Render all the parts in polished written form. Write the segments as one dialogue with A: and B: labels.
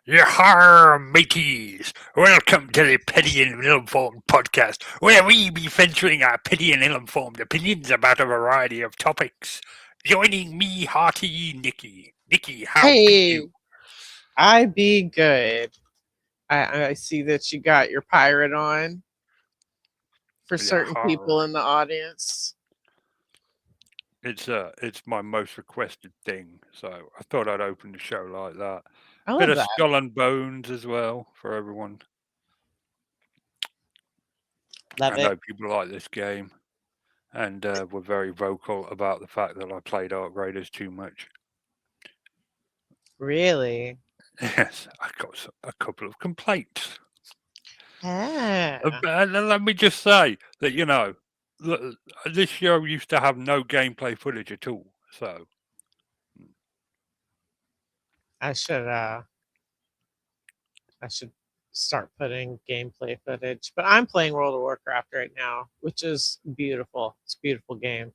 A: Yahar, mateys! Welcome to the Petty and Ill-Informed podcast, where we be venturing our petty and ill-informed opinions about a variety of topics. Joining me, hearty Nikki. Nikki, how be you?
B: Hey, I be good. I see that you got your pirate on for certain
A: Yahar.
B: people in the audience.
A: It's my most requested thing, so I thought I'd open the show like that.
B: I
A: Bit
B: love
A: of
B: that.
A: Skull and Bones as well for everyone.
B: Love
A: I
B: it.
A: know people like this game, and were very vocal about the fact that I played Ark Raiders too much.
B: Really?
A: Yes, I got a couple of complaints.
B: Ah,
A: And let me just say that, this show used to have no gameplay footage at all. So,
B: I should uh I should start putting gameplay footage. But I'm playing World of Warcraft right now, which is beautiful. It's a beautiful game.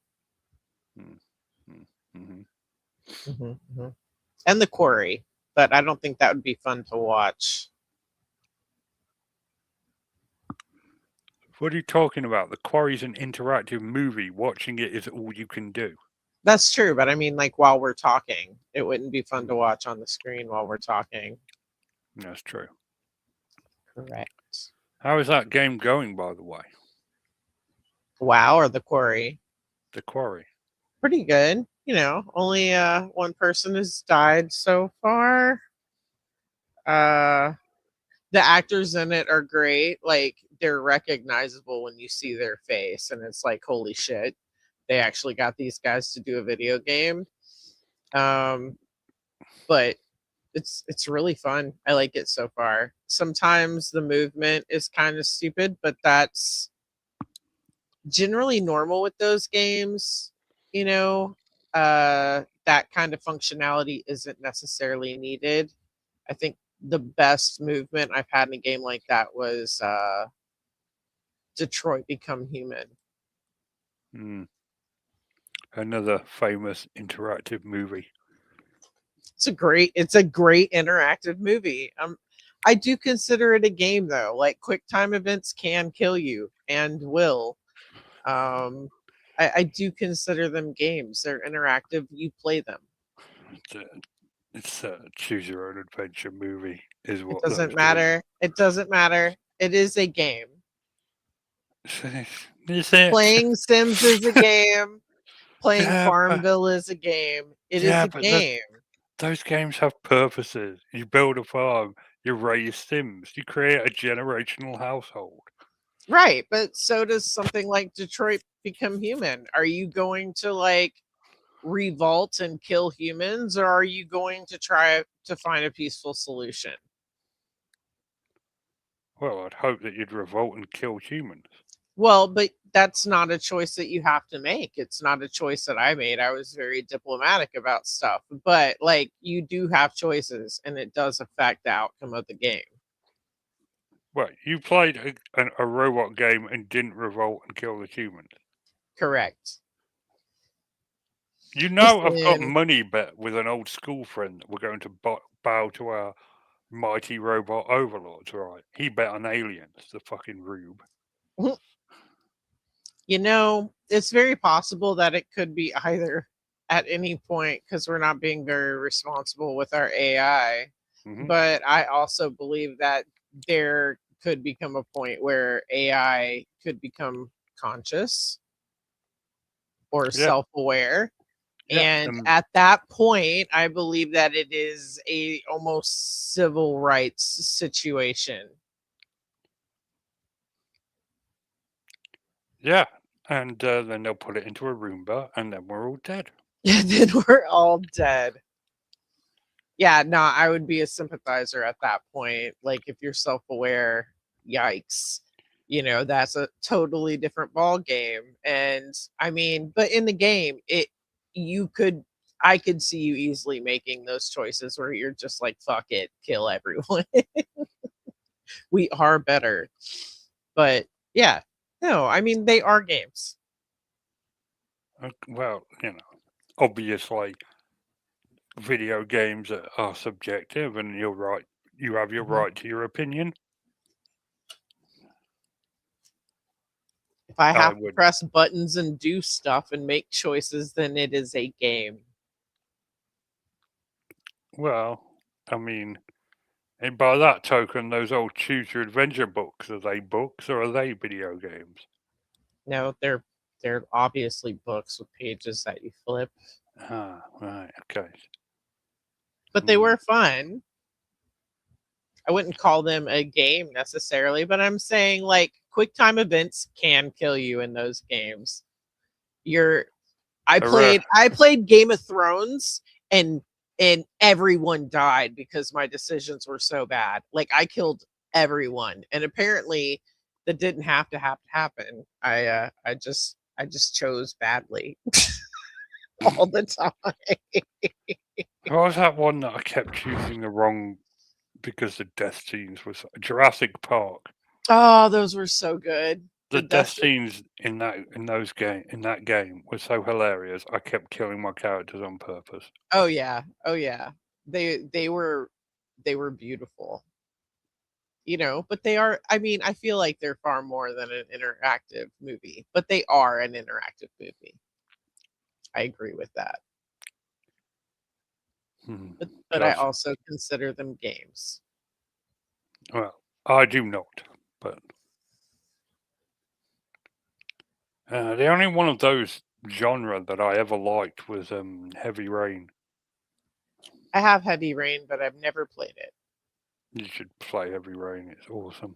A: mm, mm, mhm.
B: hmm And the Quarry, but I don't think that would be fun to watch.
A: What are you talking about? The Quarry's an interactive movie. Watching it is all you can do.
B: That's true, but I mean, like while we're talking, it wouldn't be fun to
A: Mm,
B: watch on the screen while we're talking.
A: That's true.
B: Correct.
A: How is that game going, by the way?
B: WoW or the Quarry?
A: The Quarry.
B: Pretty good. Only one person has died so far. Uh the actors in it are great. Like they're recognizable when you see their face and it's like holy shit. They actually got these guys to do a video game. Um but it's really fun. I like it so far. Sometimes the movement is kind of stupid, but that's generally normal with those games. You know, that kind of functionality isn't necessarily needed. I think the best movement I've had in a game like that was Detroit Become Human.
A: Mm, Another famous interactive movie.
B: It's a great interactive movie. I do consider it a game though. Like quick time events can kill you and will. Um, I do consider them games. They're interactive. You play them.
A: It's a, it's a choose your own adventure movie, is
B: It
A: what those
B: doesn't
A: is.
B: matter. It doesn't matter. It is a game.
A: Is it?
B: Playing Sims is a game. Playing
A: Yeah, but
B: Farmville is a game. It is
A: yeah,
B: a
A: but the,
B: game.
A: those games have purposes. You build a farm, you raise Sims, you create a generational household.
B: Right, but so does something like Detroit Become Human. Are you going to like revolt and kill humans or are you going to try to find a peaceful solution?
A: Well, I'd hope that you'd revolt and kill humans.
B: Well, but that's not a choice that you have to make. It's not a choice that I made. I was very diplomatic about stuff, but like you do have choices and it does affect the outcome of the game.
A: Well, you played a robot game and didn't revolt and kill the humans.
B: Correct.
A: You know, I've got
B: Listen,
A: money bet with an old school friend that we're going to bow to our mighty robot overlords, right? He bet on aliens, the fucking rube.
B: it's very possible that it could be either at any point because we're not being very responsible with our AI.
A: Hmm.
B: But I also believe that there could become a point where AI could become conscious or
A: Yeah,
B: self aware.
A: yeah.
B: And at that point, I believe that it is a almost civil rights situation.
A: Yeah, and then they'll put it into a Roomba, and then we're all dead.
B: And then we're all dead. Yeah, no, I would be a sympathizer at that point. Like if you're self-aware, yikes. That's a totally different ball game. And I mean, but in the game, you could I could see you easily making those choices where you're just like, fuck it, kill everyone. We are better. But yeah, no, I mean they are games.
A: Well, obviously, video games are subjective, and you're right. you have your
B: Mhm.
A: right to your opinion.
B: If I
A: I
B: have to
A: would.
B: press buttons and do stuff and make choices, then it is a game.
A: Well, I mean, and by that token, those old choose your adventure books, are they books or are they video games?
B: No, they're obviously books with pages that you flip,
A: Ah, right, okay.
B: but they were fun. I wouldn't call them a game necessarily, but I'm saying like quick time events can kill you in those games. You're
A: Hooray.
B: I played Game of Thrones and everyone died because my decisions were so bad. Like I killed everyone, and apparently that didn't have to happen. I just chose badly all the time.
A: What was that one that I kept choosing the wrong because the death scenes was Jurassic Park?
B: Oh, those were so good.
A: The
B: The
A: death
B: death
A: scenes in that game were so hilarious. I kept killing my characters on purpose.
B: Oh yeah. Oh yeah. They were beautiful. You know, but they are, I mean, I feel like they're far more than an interactive movie, but they are an interactive movie. I agree with that. But I
A: Gosh,
B: also consider them games.
A: well, I do not, but the only one of those genre that I ever liked was Heavy Rain.
B: I have Heavy Rain, but I've never played it.
A: You should play Heavy Rain. It's awesome.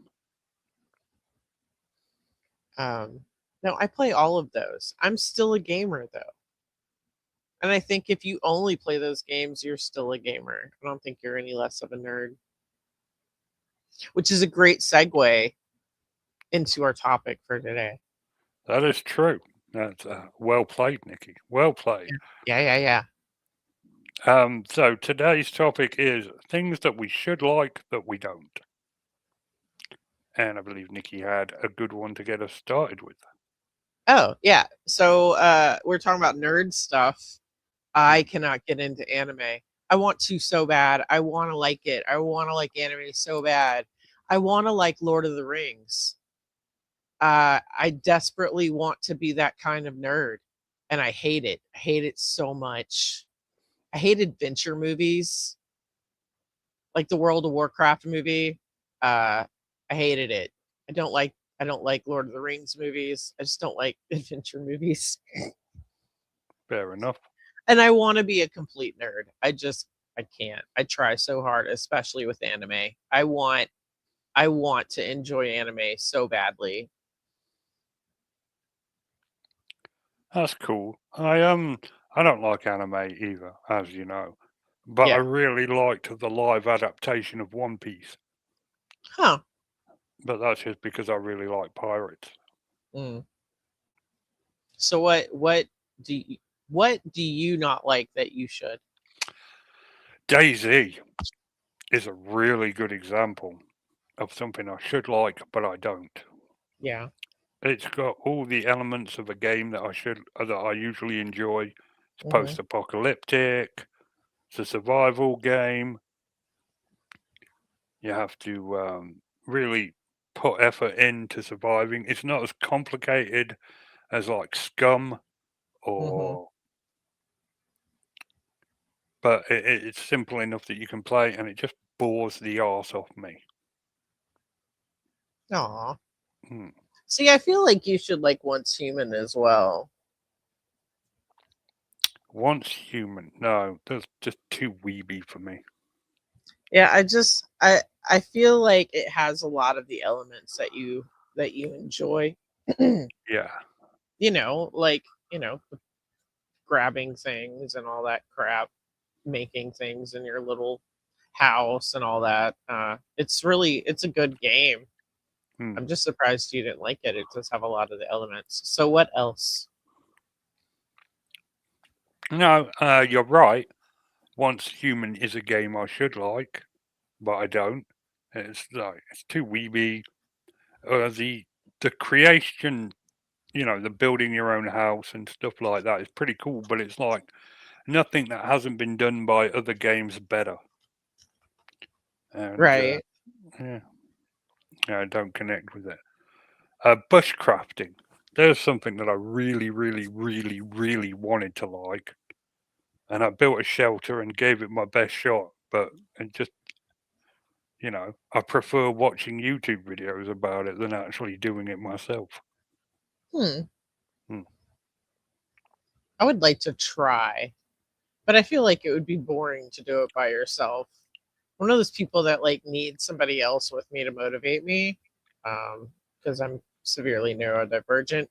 B: No, I play all of those. I'm still a gamer though. And I think if you only play those games, you're still a gamer. I don't think you're any less of a nerd. Which is a great segue into our topic for today.
A: That is true. That's well played, Nikki. Well played.
B: Yeah.
A: So today's topic is things that we should like that we don't. And I believe Nikki had a good one to get us started with.
B: Oh, yeah. So we're talking about nerd stuff. I cannot get into anime. I want to so bad. I want to like it. I want to like anime so bad. I want to like Lord of the Rings. I desperately want to be that kind of nerd, and I hate it. I hate it so much. I hate adventure movies, like the World of Warcraft movie. I hated it. I don't like Lord of the Rings movies. I just don't like adventure movies.
A: Fair enough.
B: And I want to be a complete nerd. I can't. I try so hard, especially with anime. I want to enjoy anime so badly.
A: That's cool. I don't like anime either, as you know. But I
B: Yeah.
A: really liked the live adaptation of One Piece.
B: Huh.
A: But that's just because I really like pirates.
B: Mm. So do you, what do you not like that you should?
A: DayZ is a really good example of something I should like, but I don't.
B: Yeah.
A: It's got all the elements of a game that I usually enjoy. It's
B: Hmm.
A: post-apocalyptic. It's a survival game. You have to really put effort into surviving. It's not as complicated as like Scum
B: Hmm.
A: or, but it's simple enough that you can play, and it just bores the arse off me.
B: Aw.
A: Hmm.
B: See, I feel like you should like Once Human as well.
A: Once Human, no, that's just too weeby for me.
B: Yeah, I feel like it has a lot of the elements that you enjoy.
A: Yeah,
B: You know, like, grabbing things and all that crap, making things in your little house and all that. It's a good game.
A: hmm.
B: I'm just surprised you didn't like it. It does have a lot of the elements. So what else?
A: No, you're right. Once Human is a game I should like, but I don't. It's too weeby. The creation, the building your own house and stuff like that is pretty cool, but it's like nothing that hasn't been done by other games better. and
B: Right.
A: yeah, I don't connect with it. Bushcrafting. There's something that I really, really, really, really wanted to like, and I built a shelter and gave it my best shot. But it just, I prefer watching YouTube videos about it than actually doing it myself.
B: Hmm.
A: Hmm.
B: I would like to try, but I feel like it would be boring to do it by yourself. One of those people that like need somebody else with me to motivate me, because I'm severely neurodivergent.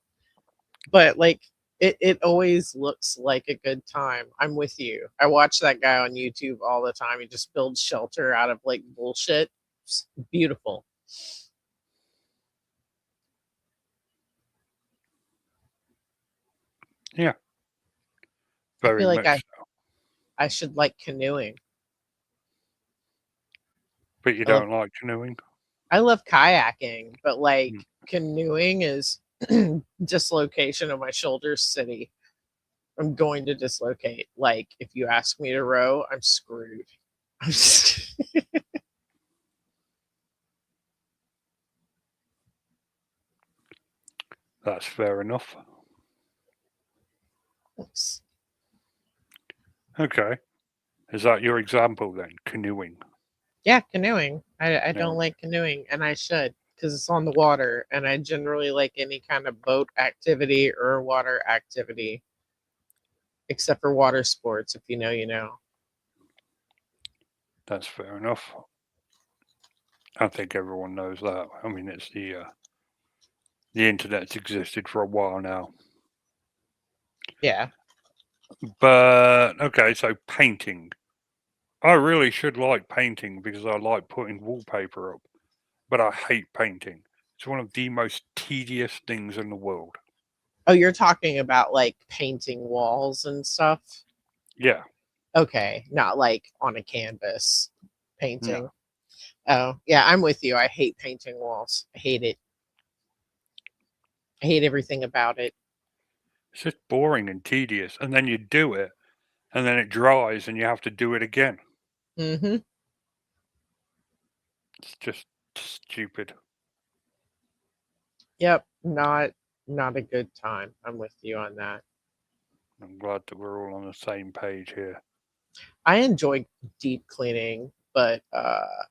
B: But like it always looks like a good time. I'm with you. I watch that guy on YouTube all the time. He just builds shelter out of like bullshit. It's beautiful.
A: Yeah,
B: I
A: very
B: feel like
A: much so.
B: I should like canoeing.
A: But you
B: I love
A: don't like canoeing?
B: I love kayaking, but like
A: Hmm.
B: canoeing is dislocation of my shoulders city. I'm going to dislocate. Like if you ask me to row, I'm screwed.
A: That's fair enough. Okay. Is that your example then? Canoeing.
B: Yeah, canoeing. I don't
A: No,
B: like canoeing, and I should because it's on the water, and I generally like any kind of boat activity or water activity, except for water sports. If you know, you know.
A: that's fair enough. I think everyone knows that. I mean, it's the internet's existed for a while now.
B: Yeah.
A: But okay, so painting. I really should like painting because I like putting wallpaper up, but I hate painting. It's one of the most tedious things in the world.
B: Oh, you're talking about like painting walls and stuff?
A: Yeah,
B: Okay, not like on a canvas
A: no.
B: painting. Oh, yeah, I'm with you. I hate painting walls. I hate it. I hate everything about it.
A: It's just boring and tedious. And then you do it, and then it dries, and you have to do it again.
B: Mm-hmm.
A: It's just stupid.
B: Yep, not a good time. I'm with you on that.
A: I'm glad that we're all on the same page here.
B: I enjoy deep cleaning, but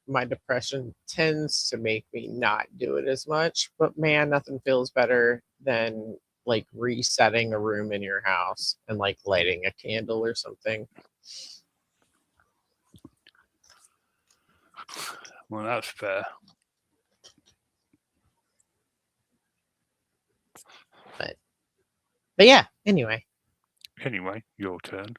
B: my depression tends to make me not do it as much. But man, nothing feels better than like resetting a room in your house and like lighting a candle or something.
A: Well, that's fair.
B: But but yeah, anyway,
A: Anyway, your turn.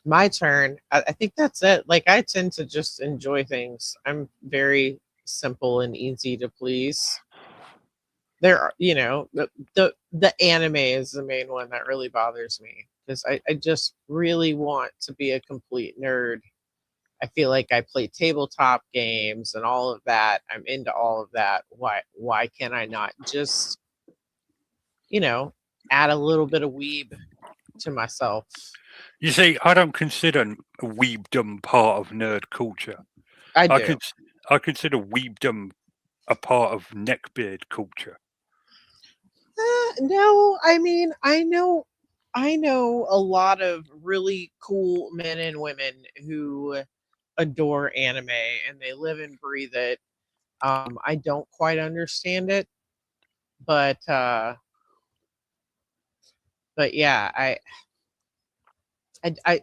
B: my turn. I think that's it. Like I tend to just enjoy things. I'm very simple and easy to please. There are, the anime is the main one that really bothers me because I just really want to be a complete nerd. I feel like I play tabletop games and all of that. I'm into all of that. Why can I not just, you know, add a little bit of weeb to myself?
A: You see, I don't consider weebdom part of nerd culture.
B: I
A: I
B: do.
A: could, I consider weebdom a part of neckbeard culture.
B: No, I mean, I know a lot of really cool men and women who adore anime and they live and breathe it. I don't quite understand it, but yeah,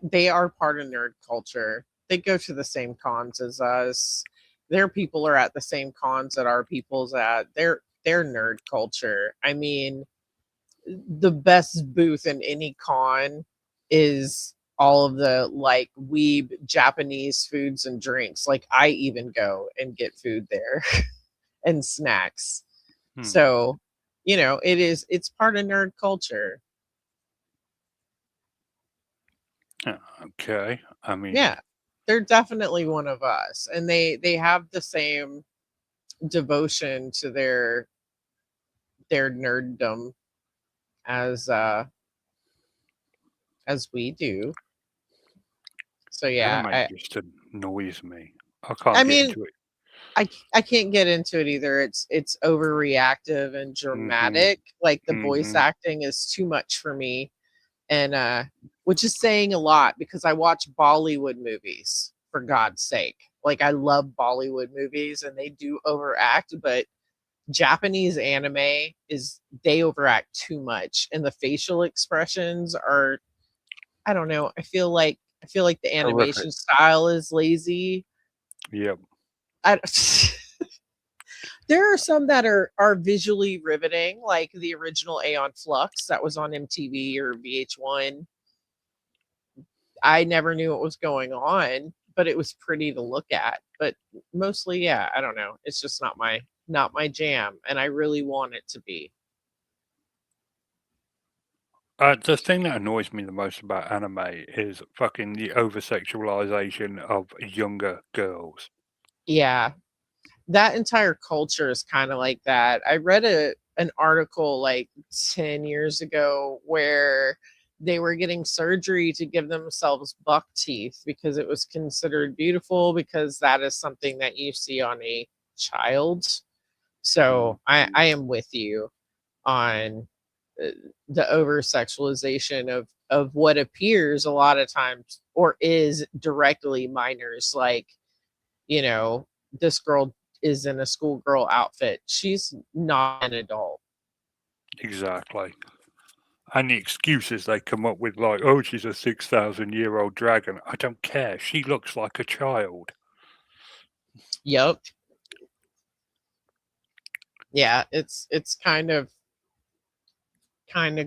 B: they are part of nerd culture. They go to the same cons as us. Their people are at the same cons that our people's at. They're nerd culture. I mean, the best booth in any con is all of the like weeb Japanese foods and drinks. Like I even go and get food there and snacks.
A: Hmm.
B: So, it's part of nerd culture.
A: Okay, I mean,
B: Yeah. They're definitely one of us. And they have the same devotion to their nerddom as as we do. So yeah,
A: anime just annoys me. I can't
B: I
A: get
B: mean,
A: into it.
B: I can't get into it either. It's overreactive and
A: Mhm.
B: dramatic. Like the voice
A: Mhm.
B: acting is too much for me, and which is saying a lot because I watch Bollywood movies for God's sake. Like I love Bollywood movies and they do overact, but Japanese anime is they overact too much and the facial expressions are I don't know. I feel like the
A: Horrific.
B: animation style is lazy.
A: Yep.
B: I There are some that are visually riveting, like the original Aeon Flux that was on MTV or VH1. I never knew what was going on, but it was pretty to look at. But mostly, yeah, I don't know. It's just not my jam, and I really want it to be.
A: The thing that annoys me the most about anime is fucking the over sexualization of younger girls.
B: Yeah, that entire culture is kind of like that. I read an article like 10 years ago where they were getting surgery to give themselves buck teeth because it was considered beautiful because that is something that you see on a child. So I am with you on uh, the over sexualization of what appears a lot of times or is directly minors like this girl is in a schoolgirl outfit. She's not an adult.
A: Exactly. And the excuses they come up with, like, oh, she's a 6,000-year-old dragon. I don't care. She looks like a child.
B: Yep. Yeah, it's kind of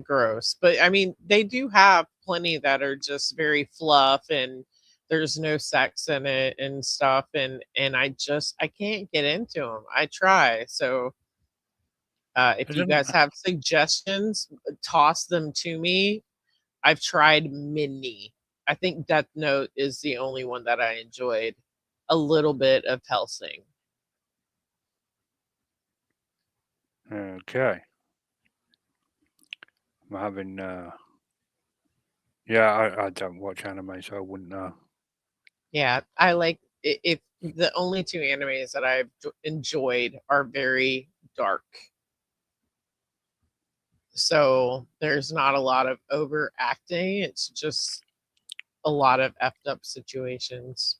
B: gross. But I mean, they do have plenty that are just very fluff and there's no sex in it and stuff and I can't get into them. I try. So if you
A: Isn't
B: guys have suggestions, toss them to me. I've tried many. I think Death Note is the only one that I enjoyed a little bit of Helsing.
A: okay? I'm having. Yeah, I don't watch anime, so I wouldn't know.
B: Yeah, I like if the only two animes that I've enjoyed are very dark. So there's not a lot of overacting. It's just a lot of effed up situations.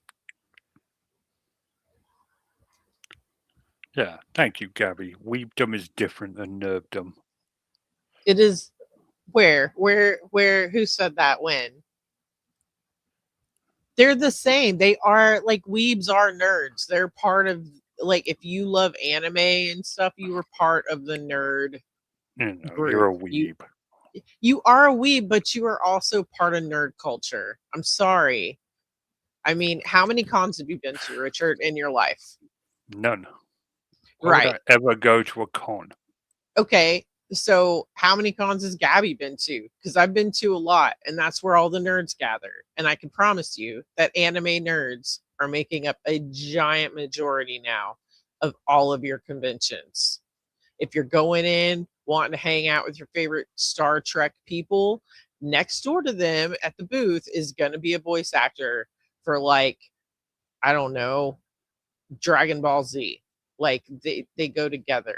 A: Yeah, thank you, Gabby. Weebdom is different than nerddom.
B: It is where who said that when? They're the same. They are like weebs are nerds. They're part of like if you love anime and stuff, you were part of the nerd
A: You're
B: group.
A: a
B: You
A: weeb.
B: you are a weeb, but you are also part of nerd culture. I'm sorry. I mean, how many cons have you been to, Richard, in your life?
A: None. Why would
B: Right.
A: I ever go to a con?
B: Okay. So how many cons has Gabby been to? Because I've been to a lot, and that's where all the nerds gather. And I can promise you that anime nerds are making up a giant majority now of all of your conventions. If you're going in wanting to hang out with your favorite Star Trek people, next door to them at the booth is going to be a voice actor for like, I don't know, Dragon Ball Z. Like they go together.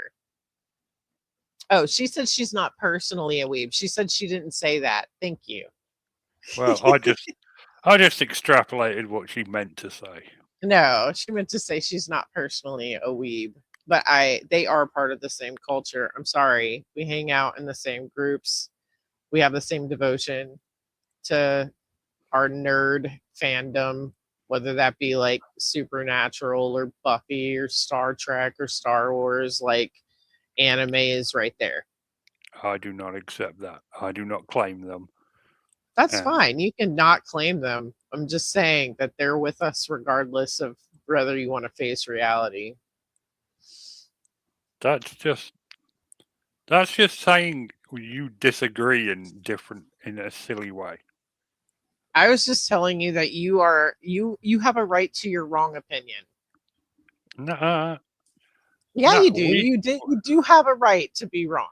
B: Oh, she said she's not personally a weeb. She said she didn't say that. Thank you.
A: Well, I just extrapolated what she meant to say.
B: No, she meant to say she's not personally a weeb, but they are part of the same culture. I'm sorry. We hang out in the same groups. We have the same devotion to our nerd fandom, whether that be like Supernatural or Buffy or Star Trek or Star Wars, like anime is right there.
A: I do not accept that. I do not claim them.
B: That's
A: And
B: fine. You can not claim them. I'm just saying that they're with us regardless of whether you want to face reality.
A: that's just that's just saying you disagree in a silly way.
B: I was just telling you that you have a right to your wrong opinion.
A: Nah,
B: Yeah,
A: no,
B: you do. You do have a right to be wrong.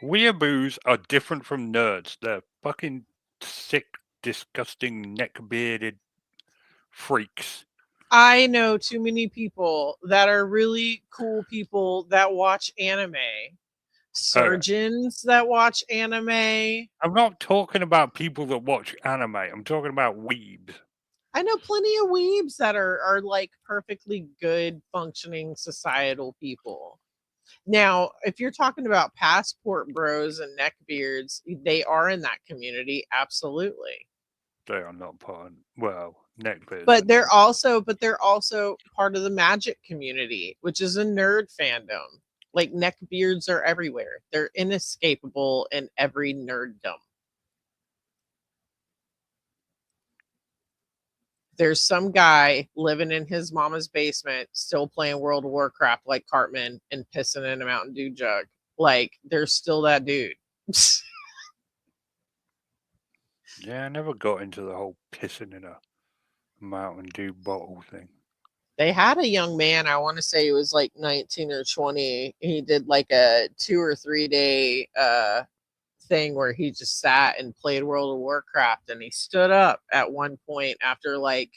A: weeaboos are different from nerds. They're fucking sick, disgusting, neck bearded freaks
B: I know too many people that are really cool people that watch anime. Surgeons that watch anime.
A: I'm not talking about people that watch anime. I'm talking about weebs.
B: I know plenty of weebs that are like perfectly good functioning societal people. Now, if you're talking about passport bros and neckbeards, they are in that community, absolutely.
A: They are not part. Well, neckbeards.
B: But they're also part of the magic community, which is a nerd fandom. Like neckbeards are everywhere. They're inescapable in every nerddom. There's some guy living in his mama's basement, still playing World of Warcraft like Cartman and pissing in a Mountain Dew jug. Like, there's still that dude.
A: Yeah, I never got into the whole pissing in a Mountain Dew bottle thing.
B: They had a young man, I want to say he was like 19 or 20. He did like a 2 or 3 day thing where he just sat and played World of Warcraft, and he stood up at one point after like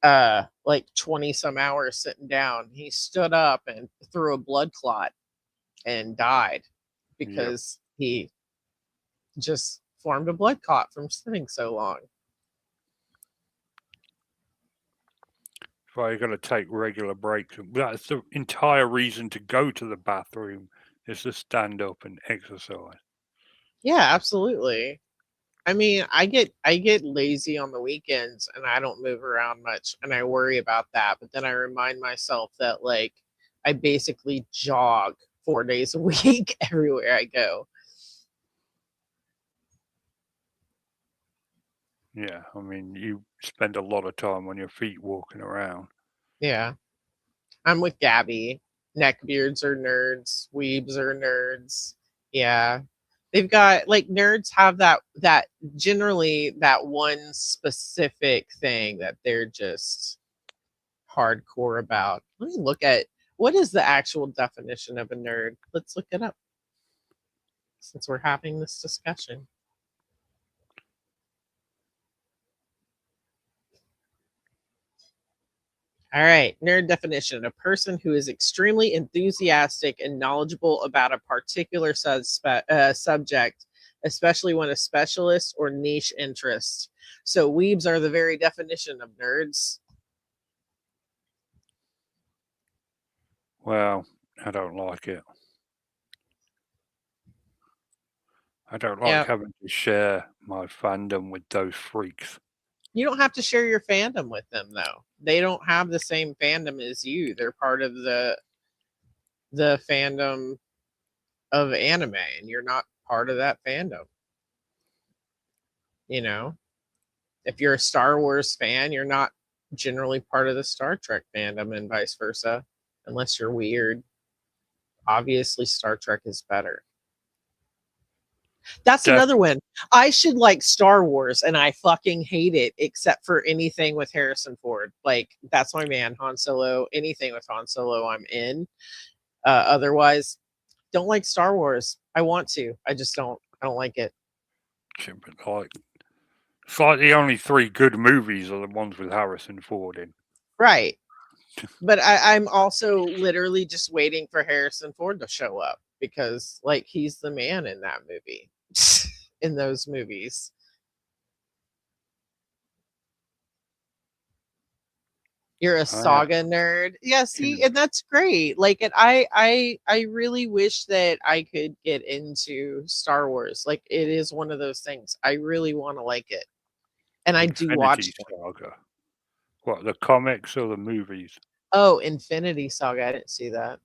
B: 20 some hours sitting down. He stood up and threw a blood clot and died because he just formed a blood clot from sitting so long.
A: Why you got to take regular breaks. That's the entire reason to go to the bathroom, is to stand up and exercise.
B: Yeah, absolutely. I mean, I get lazy on the weekends and I don't move around much and I worry about that. But then I remind myself that like I basically jog 4 days a week everywhere I go.
A: Yeah, I mean, you spend a lot of time on your feet walking around.
B: Yeah. I'm with Gabby. Neckbeards are nerds, weebs are nerds. Yeah. They've got like nerds have that generally that one specific thing that they're just hardcore about. Let me look at what is the actual definition of a nerd. Let's look it up since we're having this discussion. All right, nerd definition: a person who is extremely enthusiastic and knowledgeable about a particular subject, especially when a specialist or niche interest. So weebs are the very definition of nerds.
A: Well, I don't like it. I don't like having to share my fandom with those freaks.
B: You don't have to share your fandom with them though. They don't have the same fandom as you. They're part of the fandom of anime and you're not part of that fandom. You know, if you're a Star Wars fan, you're not generally part of the Star Trek fandom and vice versa, unless you're weird. Obviously, Star Trek is better. That's another one. I should like Star Wars and I fucking hate it except for anything with Harrison Ford. Like, that's my man, Han Solo. Anything with Han Solo, I'm in. Otherwise, don't like Star Wars. I want to. I just don't. I don't like it.
A: It's like the only 3 good movies are the ones with Harrison Ford in.
B: Right. But I'm also literally just waiting for Harrison Ford to show up because like he's the man in that movie. In those movies. You're a saga nerd. Yeah, see, and that's great. Like, and I really wish that I could get into Star Wars. Like, it is one of those things. I really want to like it. And I do watch
A: Saga. What, the comics or the movies?
B: Oh, Infinity Saga. I didn't see that.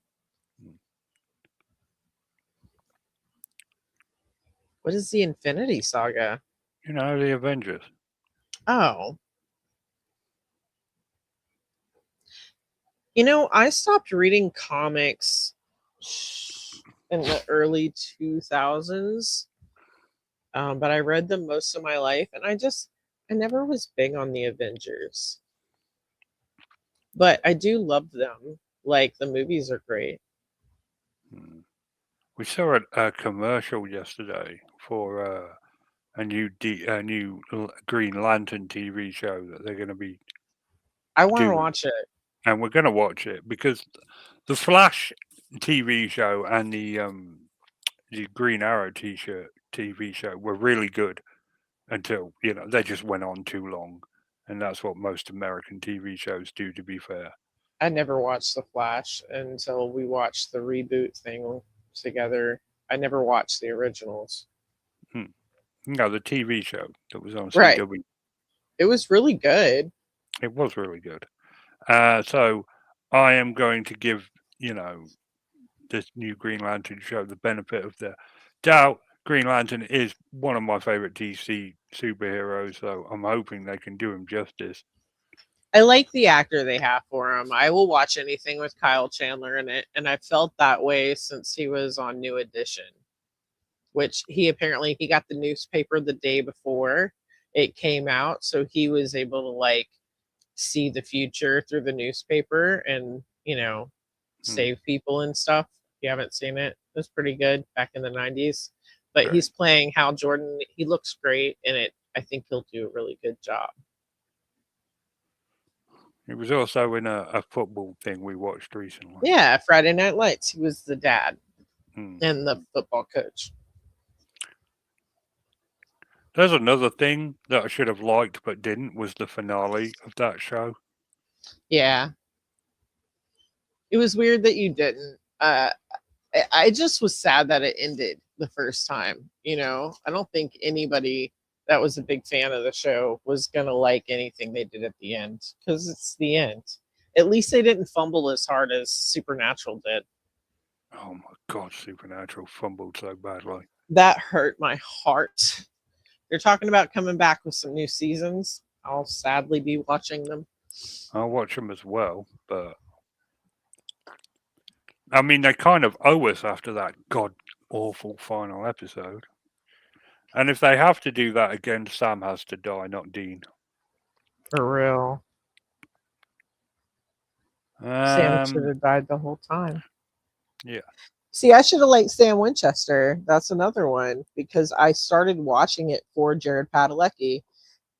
B: What is the Infinity Saga?
A: You know, the Avengers.
B: Oh. You know, I stopped reading comics in the early 2000s, but I read them most of my life, and I never was big on the Avengers. But I do love them. Like, the movies are great.
A: We saw a commercial yesterday for a new Green Lantern TV show that they're going to be
B: I want to
A: Do.
B: watch it.
A: And we're going to watch it because the Flash TV show and the Green Arrow TV show were really good until they just went on too long, and that's what most American TV shows do. To be fair,
B: I never watched The Flash until we watched the reboot thing together. I never watched the originals.
A: no, the TV show that was on
B: Right.
A: CW,
B: It was really good.
A: it was really good. So I am going to give this new Green Lantern show the benefit of the doubt. Green Lantern is one of my favorite DC superheroes, so I'm hoping they can do him justice.
B: I like the actor they have for him. I will watch anything with Kyle Chandler in it, and I felt that way since he was on New Edition, which he got the newspaper the day before it came out, so he was able to like see the future through the newspaper and save people and stuff. If you haven't seen it, it was pretty good back in the 90s. But
A: Right.
B: he's playing Hal Jordan. He looks great in it. I think he'll do a really good job.
A: He was also in a football thing we watched recently.
B: Yeah, Friday Night Lights. He was the dad
A: Hmm.
B: and the football coach.
A: There's another thing that I should have liked but didn't, was the finale of that show.
B: Yeah. It was weird that you didn't. I just was sad that it ended the first time. I don't think anybody that was a big fan of the show was going to like anything they did at the end because it's the end. At least they didn't fumble as hard as Supernatural did.
A: Oh my God, Supernatural fumbled so badly.
B: That hurt my heart. They're talking about coming back with some new seasons. I'll sadly be watching them.
A: I'll watch them as well, but I mean, they kind of owe us after that god awful final episode. And if they have to do that again, Sam has to die, not Dean.
B: For real. Sam should have died the whole time.
A: Yeah.
B: See, I should have liked Sam Winchester. That's another one because I started watching it for Jared Padalecki,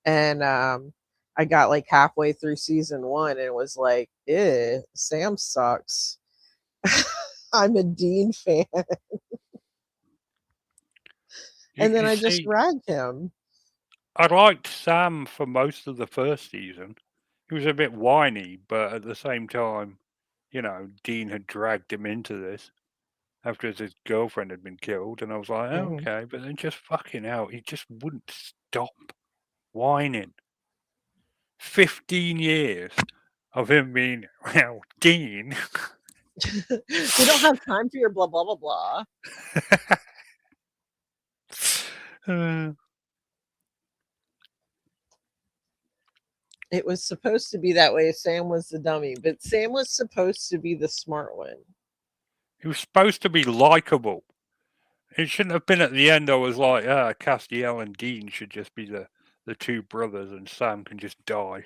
B: and I got like halfway through season 1 and it was like, Sam sucks. I'm a Dean fan. And then I just ragged him.
A: I liked Sam for most of the first season. He was a bit whiny, but at the same time, Dean had dragged him into this after his girlfriend had been killed, and I was like, okay, but then just fucking hell, he just wouldn't stop whining. 15 years of him being, well, Dean.
B: We don't have time for your blah, blah, blah, blah. It was supposed to be that way. Sam was the dummy, but Sam was supposed to be the smart one.
A: He was supposed to be likable. It shouldn't have been at the end. I was like, Castiel and Dean should just be the two brothers, and Sam can just die.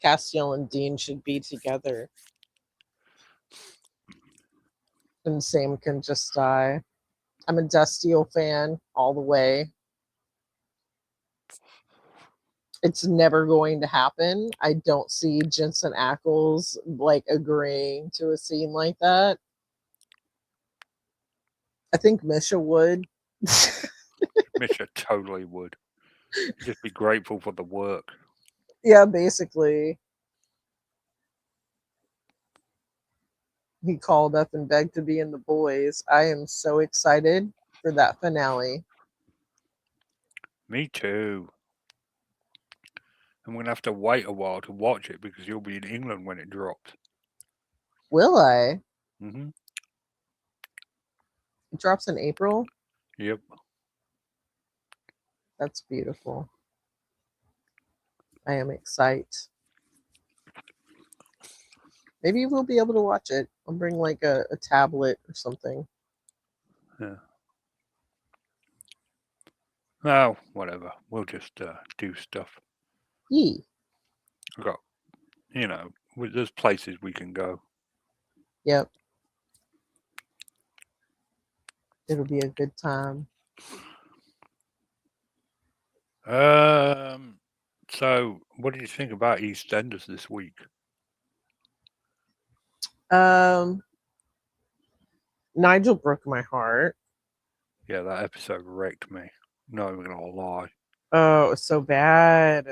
B: Castiel and Dean should be together. And Sam can just die. I'm a Dusteel fan all the way. It's never going to happen. I don't see Jensen Ackles like agreeing to a scene like that. I think Misha would.
A: Misha totally would. Just be grateful for the work.
B: Yeah, basically. He called up and begged to be in The Boys. I am so excited for that finale.
A: Me too. I'm going to have to wait a while to watch it because you'll be in England when it drops.
B: Will I?
A: Mm-hmm.
B: It drops in April?
A: Yep.
B: That's beautiful. I am excited. Maybe we'll be able to watch it. I'll bring like a tablet or something.
A: Yeah. Oh, whatever. We'll just do stuff.
B: Yee.
A: We've got, there's places we can go.
B: Yep. It'll be a good time.
A: So what did you think about EastEnders this week?
B: Nigel broke my heart.
A: Yeah, that episode wrecked me. Not even gonna lie.
B: Oh, it was so bad.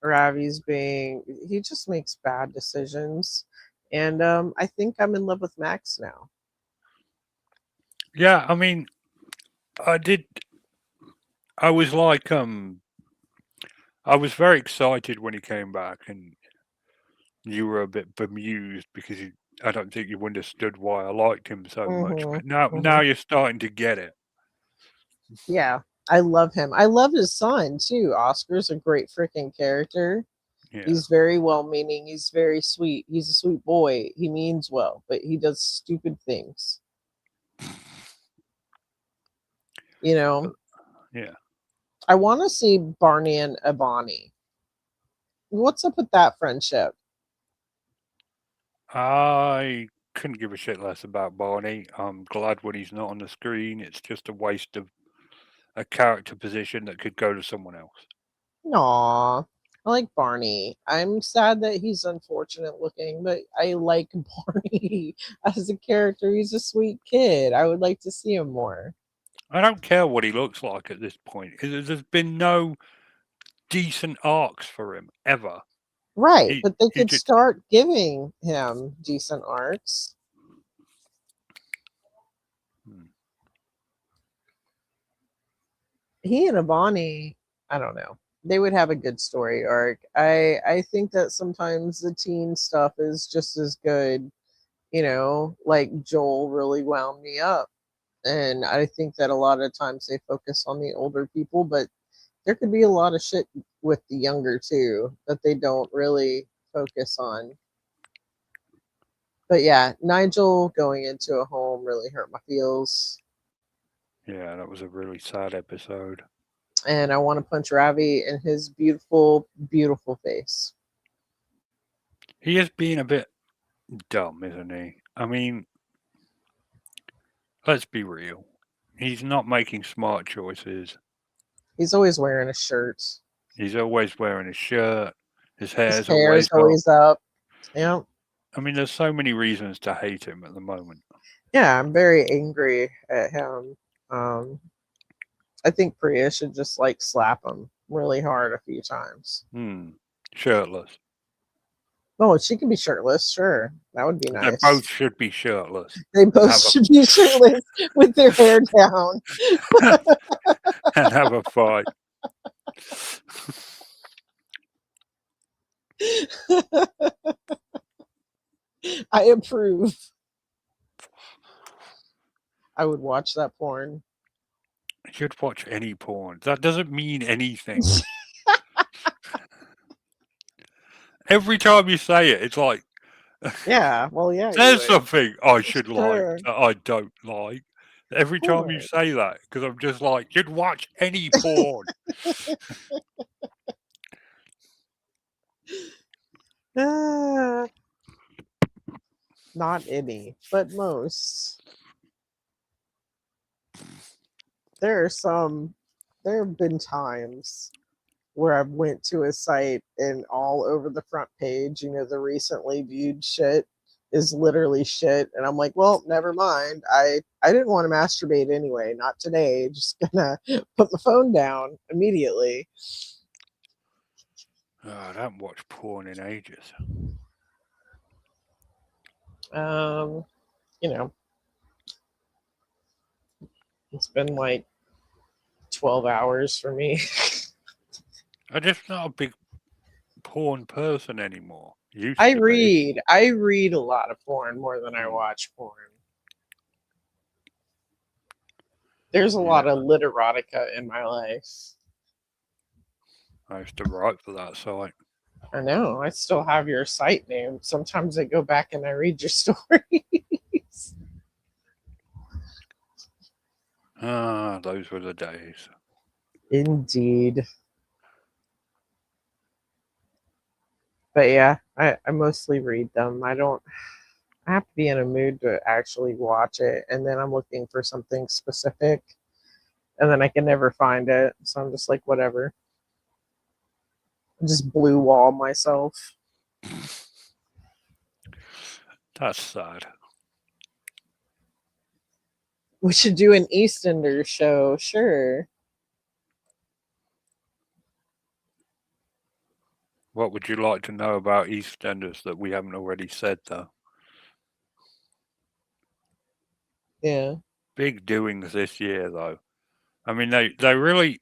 B: Ravi's he just makes bad decisions. And I think I'm in love with Max now.
A: Yeah, I mean, I did. I was like, I was very excited when he came back, and you were a bit bemused because I don't think you understood why I liked him so much.
B: Mm-hmm.
A: But now you're starting to get it.
B: Yeah, I love him. I love his son too. Oscar's a great freaking character.
A: Yeah.
B: He's very well meaning. He's very sweet. He's a sweet boy. He means well, but he does stupid things. You know,
A: Yeah.
B: I want to see Barney and Ebony. What's up with that friendship?
A: I couldn't give a shit less about Barney. I'm glad when he's not on the screen. It's just a waste of a character position that could go to someone else.
B: Aw, I like Barney. I'm sad that he's unfortunate looking, but I like Barney as a character. He's a sweet kid. I would like to see him more.
A: I don't care what he looks like at this point. There's been no decent arcs for him ever.
B: Right, but they could
A: just,
B: start giving him decent arcs. He and Ebony, I don't know. They would have a good story arc. I think that sometimes the teen stuff is just as good. You know, like Joel really wound me up. And I think that a lot of times they focus on the older people, but there could be a lot of shit with the younger too that they don't really focus on. But yeah, Nigel going into a home really hurt my feels.
A: Yeah, that was a really sad episode.
B: And I want to punch Ravi in his beautiful, beautiful face.
A: He is being a bit dumb, isn't he? I mean, let's be real. He's not making smart choices.
B: He's always wearing a shirt.
A: He's always wearing a shirt. His
B: His
A: hair's
B: hair's
A: always
B: up. Yeah.
A: I mean, there's so many reasons to hate him at the moment.
B: Yeah, I'm very angry at him. I think Priya should just like slap him really hard a few times.
A: Shirtless.
B: Oh, she can be shirtless, sure. That would be nice.
A: They both should be shirtless.
B: They both should be shirtless with their hair down.
A: And have a fight.
B: I approve. I would watch that porn.
A: You'd watch any porn. That doesn't mean anything. Every time you say it, it's like,
B: yeah, well, yeah.
A: There's something I should
B: Sure.
A: like that I don't like. Every time you say that, because I'm just like, you'd watch any porn.
B: Not any, but most. There have been times where I've went to a site and all over the front page, you know, the recently viewed shit is literally shit. And I'm like, well, never mind. I didn't want to masturbate anyway. Not today. Just gonna put my phone down immediately.
A: Oh, I haven't watched porn in ages.
B: You know, it's been like 12 hours for me.
A: I'm just not a big porn person anymore.
B: I read a lot of porn more than I watch porn. There's a lot of literotica in my life.
A: I used to write for that site.
B: I know. I still have your site name. Sometimes I go back and I read your stories.
A: Ah, those were the days.
B: Indeed. But yeah, I mostly read them. I have to be in a mood to actually watch it. And then I'm looking for something specific. And then I can never find it. So I'm just like, whatever. I just blue wall myself.
A: That's sad.
B: We should do an EastEnders show, sure.
A: What would you like to know about EastEnders that we haven't already said, though?
B: Yeah.
A: Big doings this year, though. I mean, they really.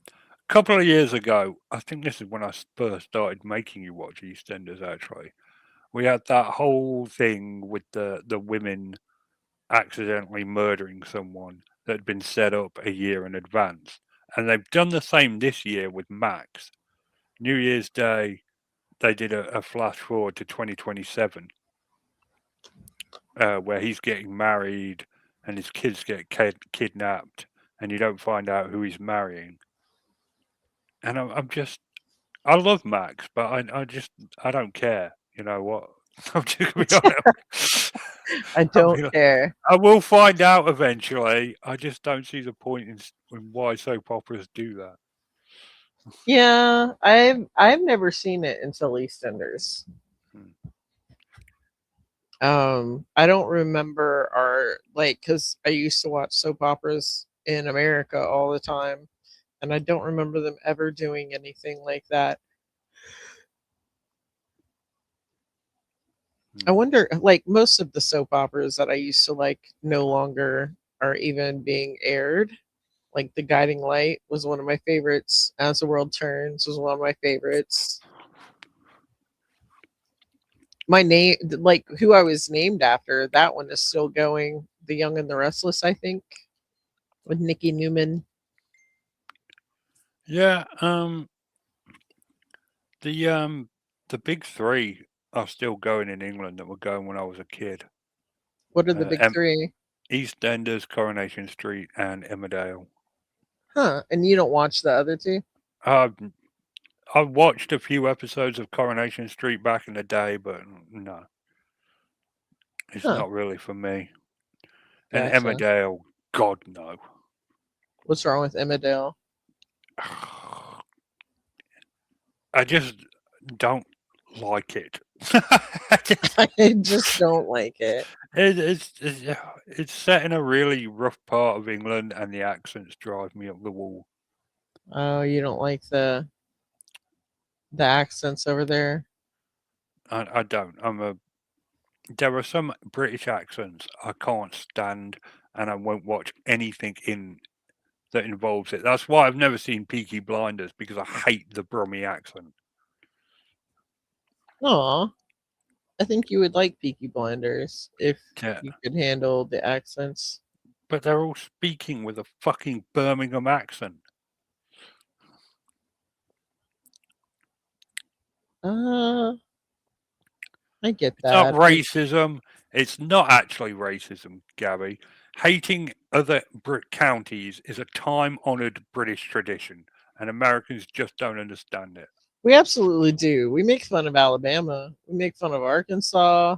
A: A couple of years ago, I think this is when I first started making you watch EastEnders, actually. We had that whole thing with the women accidentally murdering someone that had been set up a year in advance. And they've done the same this year with Max. New Year's Day, they did a flash forward to 2027, where he's getting married and his kids get kidnapped, and you don't find out who he's marrying. And I'm just, I love Max, but I don't care. You know what? I'm just gonna be honest.
B: I don't care.
A: I will find out eventually. I just don't see the point in why soap operas do that.
B: Yeah, I've never seen it until EastEnders. I don't remember our like because I used to watch soap operas in America all the time, and I don't remember them ever doing anything like that. I wonder, like most of the soap operas that I used to like no longer are even being aired. Like The Guiding Light was one of my favorites. As the World Turns was one of my favorites. My name, like who I was named after, that one is still going. The Young and the Restless, I think, with Nikki Newman.
A: Yeah, the big three are still going in England that were going when I was a kid.
B: What are the big three?
A: EastEnders, Coronation Street, and Emmerdale.
B: Huh? And you don't watch the other two?
A: I watched a few episodes of Coronation Street back in the day, but no, it's not really for me. And
B: Gotcha.
A: Emmerdale, God no.
B: What's wrong with Emmerdale?
A: I just don't like it.
B: I just don't like it.
A: It's set in a really rough part of England, and the accents drive me up the wall.
B: Oh, you don't like the accents over there?
A: I don't. There are some British accents I can't stand, and I won't watch anything in that involves it. That's why I've never seen Peaky Blinders, because I hate the Brummy accent.
B: Aw. I think you would like Peaky Blinders if
A: Yeah.
B: you could handle the accents.
A: But they're all speaking with a fucking Birmingham accent.
B: I get
A: It's not
B: that.
A: racism. It's not actually racism, Gabby. Hating other counties is a time-honoured British tradition, and Americans just don't understand it.
B: We absolutely do. We make fun of Alabama. We make fun of Arkansas.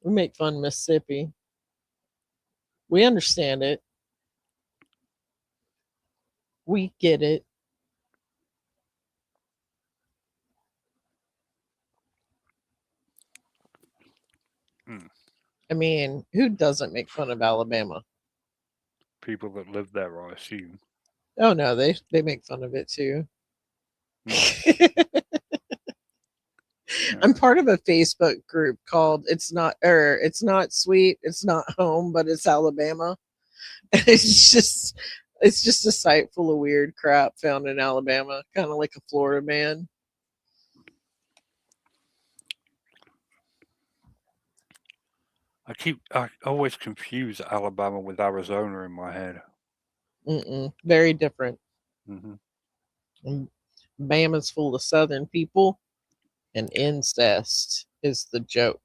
B: We make fun of Mississippi. We understand it. We get it. I mean, who doesn't make fun of Alabama?
A: People that live there, I assume.
B: Oh no, they make fun of it too. I'm part of a Facebook group called It's Not Sweet, It's Not Home, but It's Alabama. And it's just a site full of weird crap found in Alabama, kind of like a Florida man.
A: I always confuse Alabama with Arizona in my head.
B: Very different.
A: Mm-hmm.
B: Bama's full of Southern people, and incest is the joke.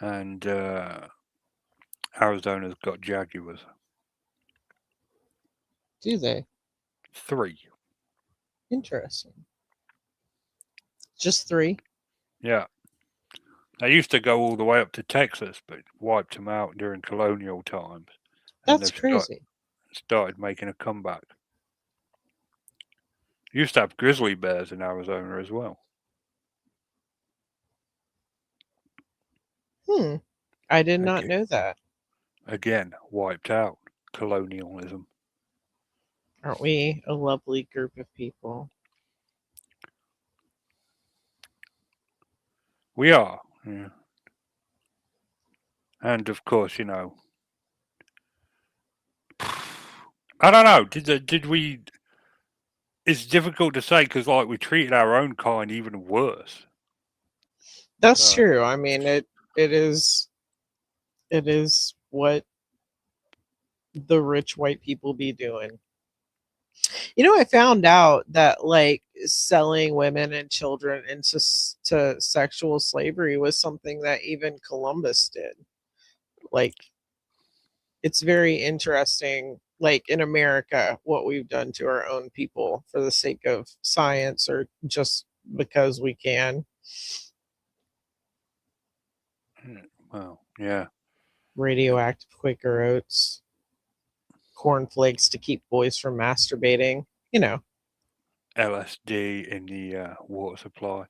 A: And Arizona's got jaguars.
B: Do they?
A: 3.
B: Interesting. Just 3?
A: Yeah. They used to go all the way up to Texas, but wiped them out during colonial times.
B: That's crazy.
A: Started making a comeback. Used to have grizzly bears in Arizona as well.
B: I did not
A: Again,
B: know that.
A: again, wiped out colonialism.
B: Aren't we a lovely group of people?
A: We are. Yeah. And of course, I don't know. Did we? It's difficult to say because like we treated our own kind even worse.
B: That's
A: So
B: true. I mean, it is what the rich white people be doing. I found out that like selling women and children into to sexual slavery was something that even Columbus did. Like, it's very interesting, like in America, what we've done to our own people for the sake of science or just because we can.
A: well, yeah.
B: Radioactive Quaker oats, cornflakes to keep boys from masturbating. You know.
A: LSD in the water supply.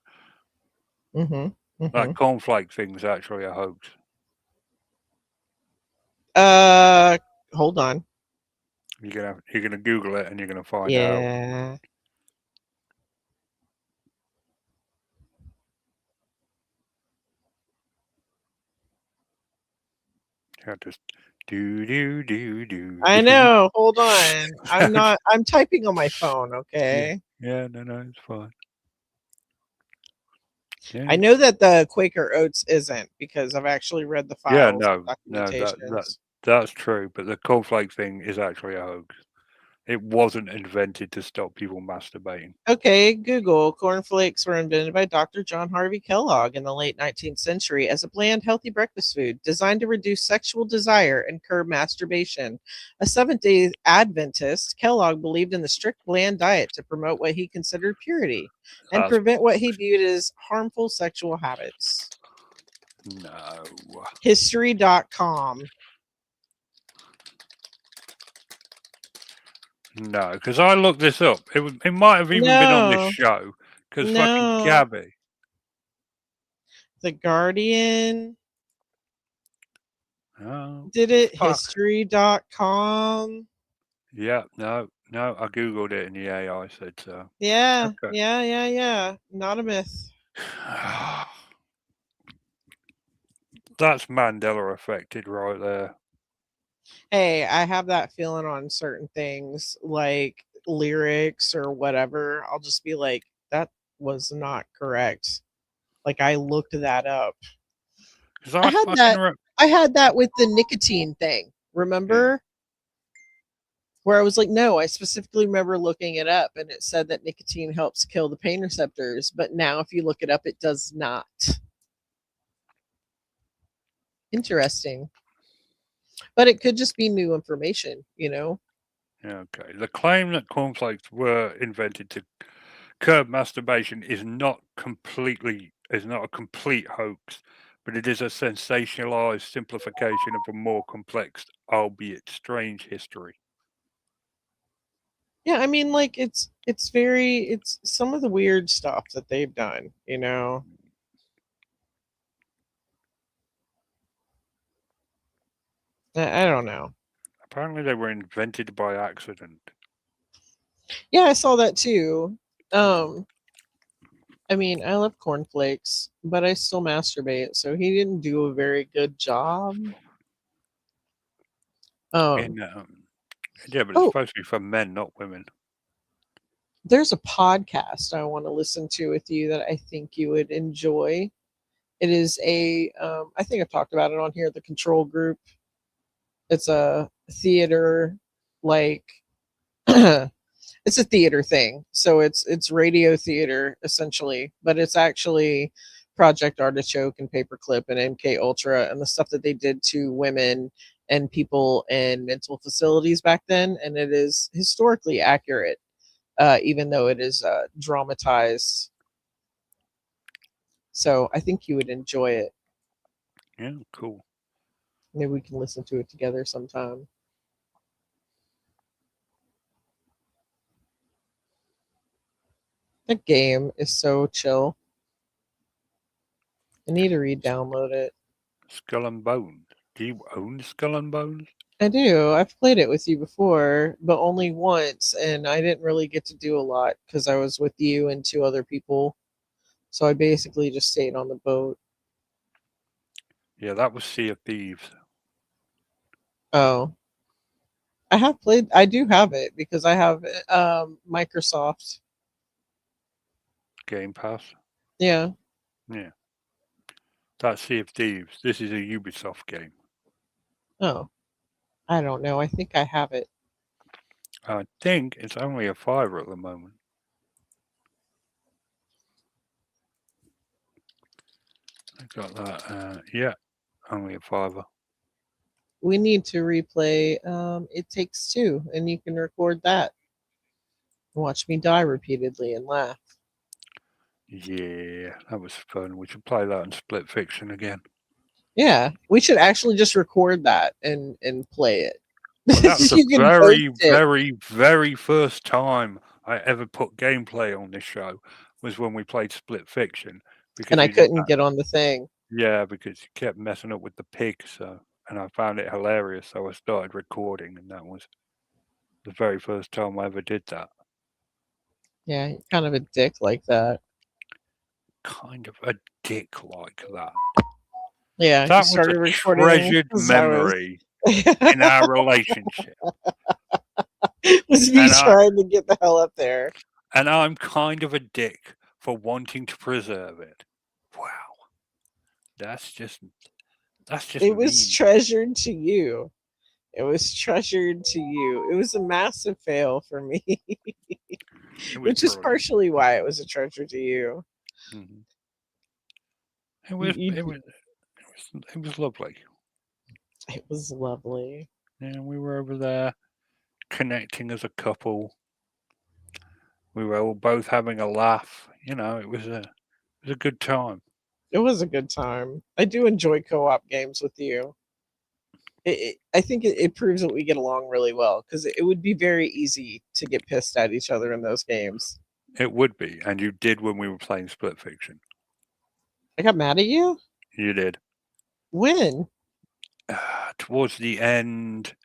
B: Mm-hmm.
A: That
B: Mm-hmm.
A: cornflake thing's actually a hoax.
B: Uh, Hold on.
A: You're gonna Google it and you're gonna find out.
B: Yeah.
A: Yeah, just do.
B: I know. Hold on. I'm typing on my phone,
A: Yeah,
B: okay?
A: yeah, no, it's fine.
B: I
A: Yeah,
B: know that the Quaker Oats isn't because I've actually read the
A: yeah,
B: files
A: no,
B: and
A: no,
B: documentations.
A: that's true. But the cornflake thing is actually a hoax. It wasn't invented to stop people masturbating.
B: Okay, Google. Cornflakes were invented by Dr. John Harvey Kellogg in the late 19th century as a bland, healthy breakfast food designed to reduce sexual desire and curb masturbation. A Seventh day Adventist, Kellogg believed in the strict bland diet to promote what he considered purity and
A: That's
B: prevent what he viewed as harmful sexual habits.
A: no,
B: History.com.
A: no, because I looked this up. It might have even been on this
B: No,
A: show. Because fucking
B: no.
A: Gabby.
B: The Guardian
A: Oh,
B: did it.
A: fuck.
B: History.com.
A: Yeah, no, no. I googled it and the AI said so.
B: Yeah,
A: Okay.
B: yeah, yeah, yeah. Not a myth.
A: That's Mandela affected right there.
B: Hey, I have that feeling on certain things like lyrics or whatever. I'll just be like, that was not correct. Like I looked that up.
A: Because
B: I
A: I
B: had
A: fucking
B: that I had that with the nicotine thing.
A: yeah.
B: Remember? Where I was like, no, I specifically remember looking it up and it said that nicotine helps kill the pain receptors, but now if you look it up, it does not. Interesting. But it could just be new information, you know?
A: Yeah, okay. The claim that cornflakes were invented to curb masturbation is not a complete hoax, but it is a sensationalized simplification of a more complex, albeit strange history.
B: Yeah, I mean, like it's some of the weird stuff that they've done, you know. I don't know.
A: Apparently, they were invented by accident.
B: Yeah, I saw that too. Um, I mean, I love cornflakes, but I still masturbate, so he didn't do a very good job. Um,
A: In yeah, but it's
B: oh,
A: supposed to be for men, not women.
B: there's a podcast I want to listen to with you that I think you would enjoy. It is I think I've talked about it on here, the Control Group. It's a theater, like it's a theater thing. So it's radio theater essentially, but it's actually Project Artichoke and Paperclip and MK Ultra and the stuff that they did to women and people in mental facilities back then, and it is historically accurate, even though it is dramatized. So I think you would enjoy it.
A: Yeah, cool.
B: Maybe we can listen to it together sometime. The game is so chill. I need to re-download it.
A: Skull and Bones. Do you own Skull and Bones?
B: I do. I've played it with you before, but only once, and I didn't really get to do a lot because I was with you and two other people. So I basically just stayed on the boat.
A: Yeah, that was Sea of Thieves.
B: Oh, I have played. I do have it because I have Microsoft.
A: Game Pass.
B: Yeah.
A: Yeah. That's Sea of Thieves. This is a Ubisoft game.
B: Oh, I don't know. I think I have it.
A: I think it's only a $5 at the moment. I got that. Yeah, only a $5.
B: We need to replay It Takes Two, and you can record that. Watch me die repeatedly and laugh.
A: Yeah, that was fun. We should play that in Split Fiction again.
B: Yeah, we should actually just record that and play it.
A: Well, that was
B: You
A: the
B: can
A: very,
B: post it.
A: very, very first time I ever put gameplay on this show was when we played Split Fiction. Because
B: And I
A: we didn't
B: couldn't get on the thing.
A: Yeah, because you kept messing up with the pig, and I found it hilarious, so I started recording, and that was the very first time I ever did that.
B: Yeah, you're kind of a dick like that.
A: Kind of a dick like that.
B: Yeah,
A: That
B: you
A: was
B: started
A: a
B: recording
A: treasured
B: 'cause I was-
A: memory in our relationship.
B: was me
A: And
B: trying to get the hell up there.
A: And I'm kind of a dick for wanting to preserve it. Wow. That's just
B: It was
A: mean.
B: treasured to you. It was treasured to you. It was a massive fail for me, which is
A: brilliant.
B: partially why it was a treasure to you.
A: Mm-hmm. It was lovely.
B: It was lovely.
A: Yeah, we were over there connecting as a couple. We were all both having a laugh. You know, it was a good time.
B: It was a good time. I do enjoy co-op games with you. I think it proves that we get along really well because it would be very easy to get pissed at each other in those games.
A: It would be, and you did when we were playing Split Fiction.
B: I got mad at you?
A: You did.
B: When?
A: Towards the end,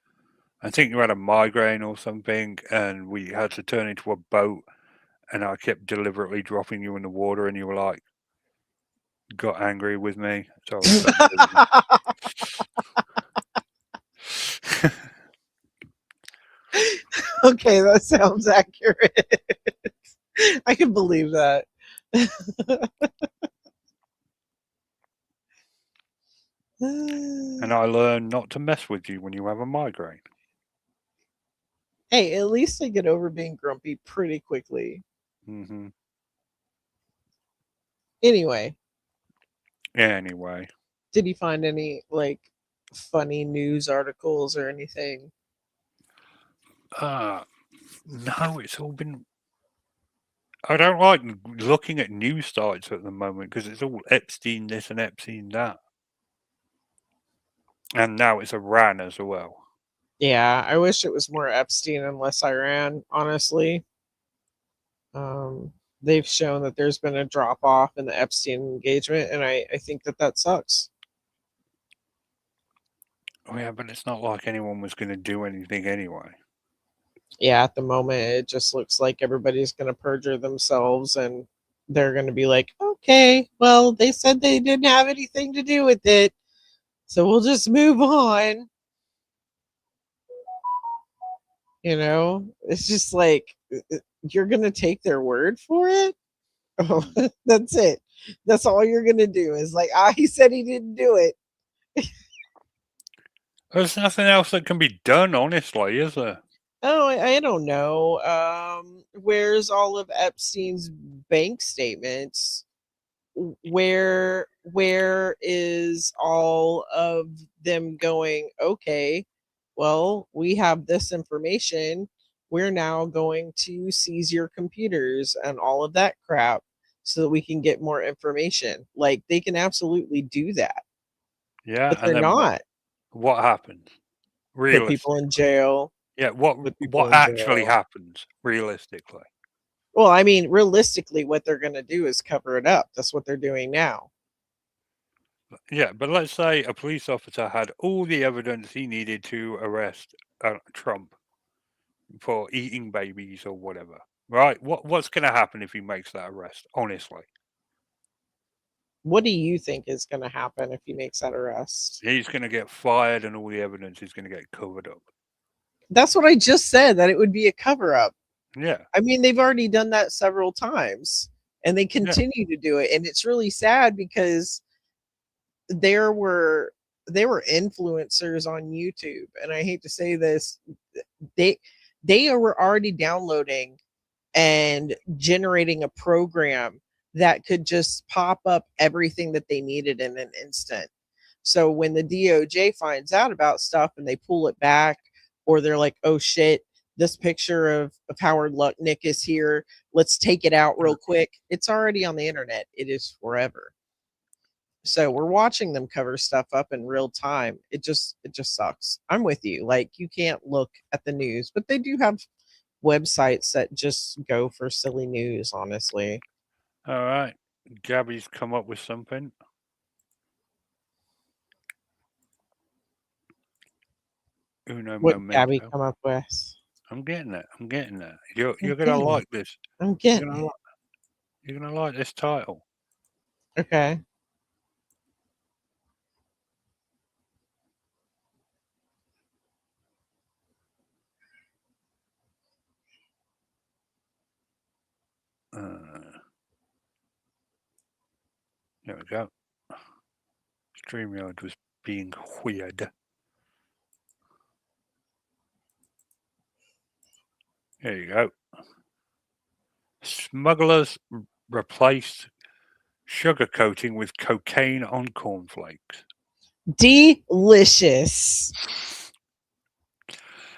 A: I think you had a migraine or something, and we had to turn into a boat, and I kept deliberately dropping you in the water, and you were like, got angry with me. So
B: Okay, that sounds accurate. I can believe that.
A: And I learned not to mess with you when you have a migraine.
B: Hey, at least I get over being grumpy pretty quickly.
A: Mm-hmm.
B: Anyway. Did you find any like funny news articles or anything?
A: No, it's all been. I don't like looking at news sites at the moment because it's all Epstein this and Epstein that. And now it's Iran as well.
B: Yeah, I wish it was more Epstein and less Iran, honestly. They've shown that there's been a drop off in the Epstein engagement, and I think that sucks.
A: Oh, yeah, but it's not like anyone was going to do anything anyway.
B: Yeah, at the moment, it just looks like everybody's going to perjure themselves and they're going to be like, okay, well, they said they didn't have anything to do with it, so we'll just move on. You know, it's just like, you're going to take their word for it? Oh, that's it. That's all you're going to do is like, he said he didn't do it.
A: There's nothing else that can be done, honestly, is there?
B: Oh, I don't know. Where's all of Epstein's bank statements? Where is all of them going, okay, well, we have this information. We're now going to seize your computers and all of that crap so that we can get more information. Like, they can absolutely do that.
A: Yeah,
B: but they're
A: and then
B: not.
A: What happens?
B: Put people in jail.
A: Yeah, what actually happens realistically?
B: Well, I mean, realistically, what they're going to do is cover it up. That's what they're doing now.
A: Yeah, but let's say a police officer had all the evidence he needed to arrest Trump for eating babies or whatever. Right? What's going to happen if he makes that arrest? Honestly,
B: What do you think is going to happen if he makes that arrest?
A: he's going to get fired, and all the evidence is going to get covered up.
B: That's what I just said, that it would be a cover up.
A: Yeah.
B: I mean, they've already done that several times and they continue to do it. And it's really sad because there were influencers on YouTube, and I hate to say this, they were already downloading and generating a program that could just pop up everything that they needed in an instant. So when the DOJ finds out about stuff and they pull it back, or they're like, oh shit, this picture of Howard Lutnick is here, let's take it out real quick. It's already on the internet. It is forever. So we're watching them cover stuff up in real time. It just sucks. I'm with you. Like, you can't look at the news, but they do have websites that just go for silly news, honestly.
A: All right. Gabby's come up with something.
B: What Gabby come up with?
A: I'm getting it. I'm getting it. You're gonna like this.
B: I'm getting it.
A: You're gonna like this title.
B: Okay.
A: There we go. StreamYard was being weird. There you go. Smugglers replaced sugar coating with cocaine on cornflakes.
B: Delicious.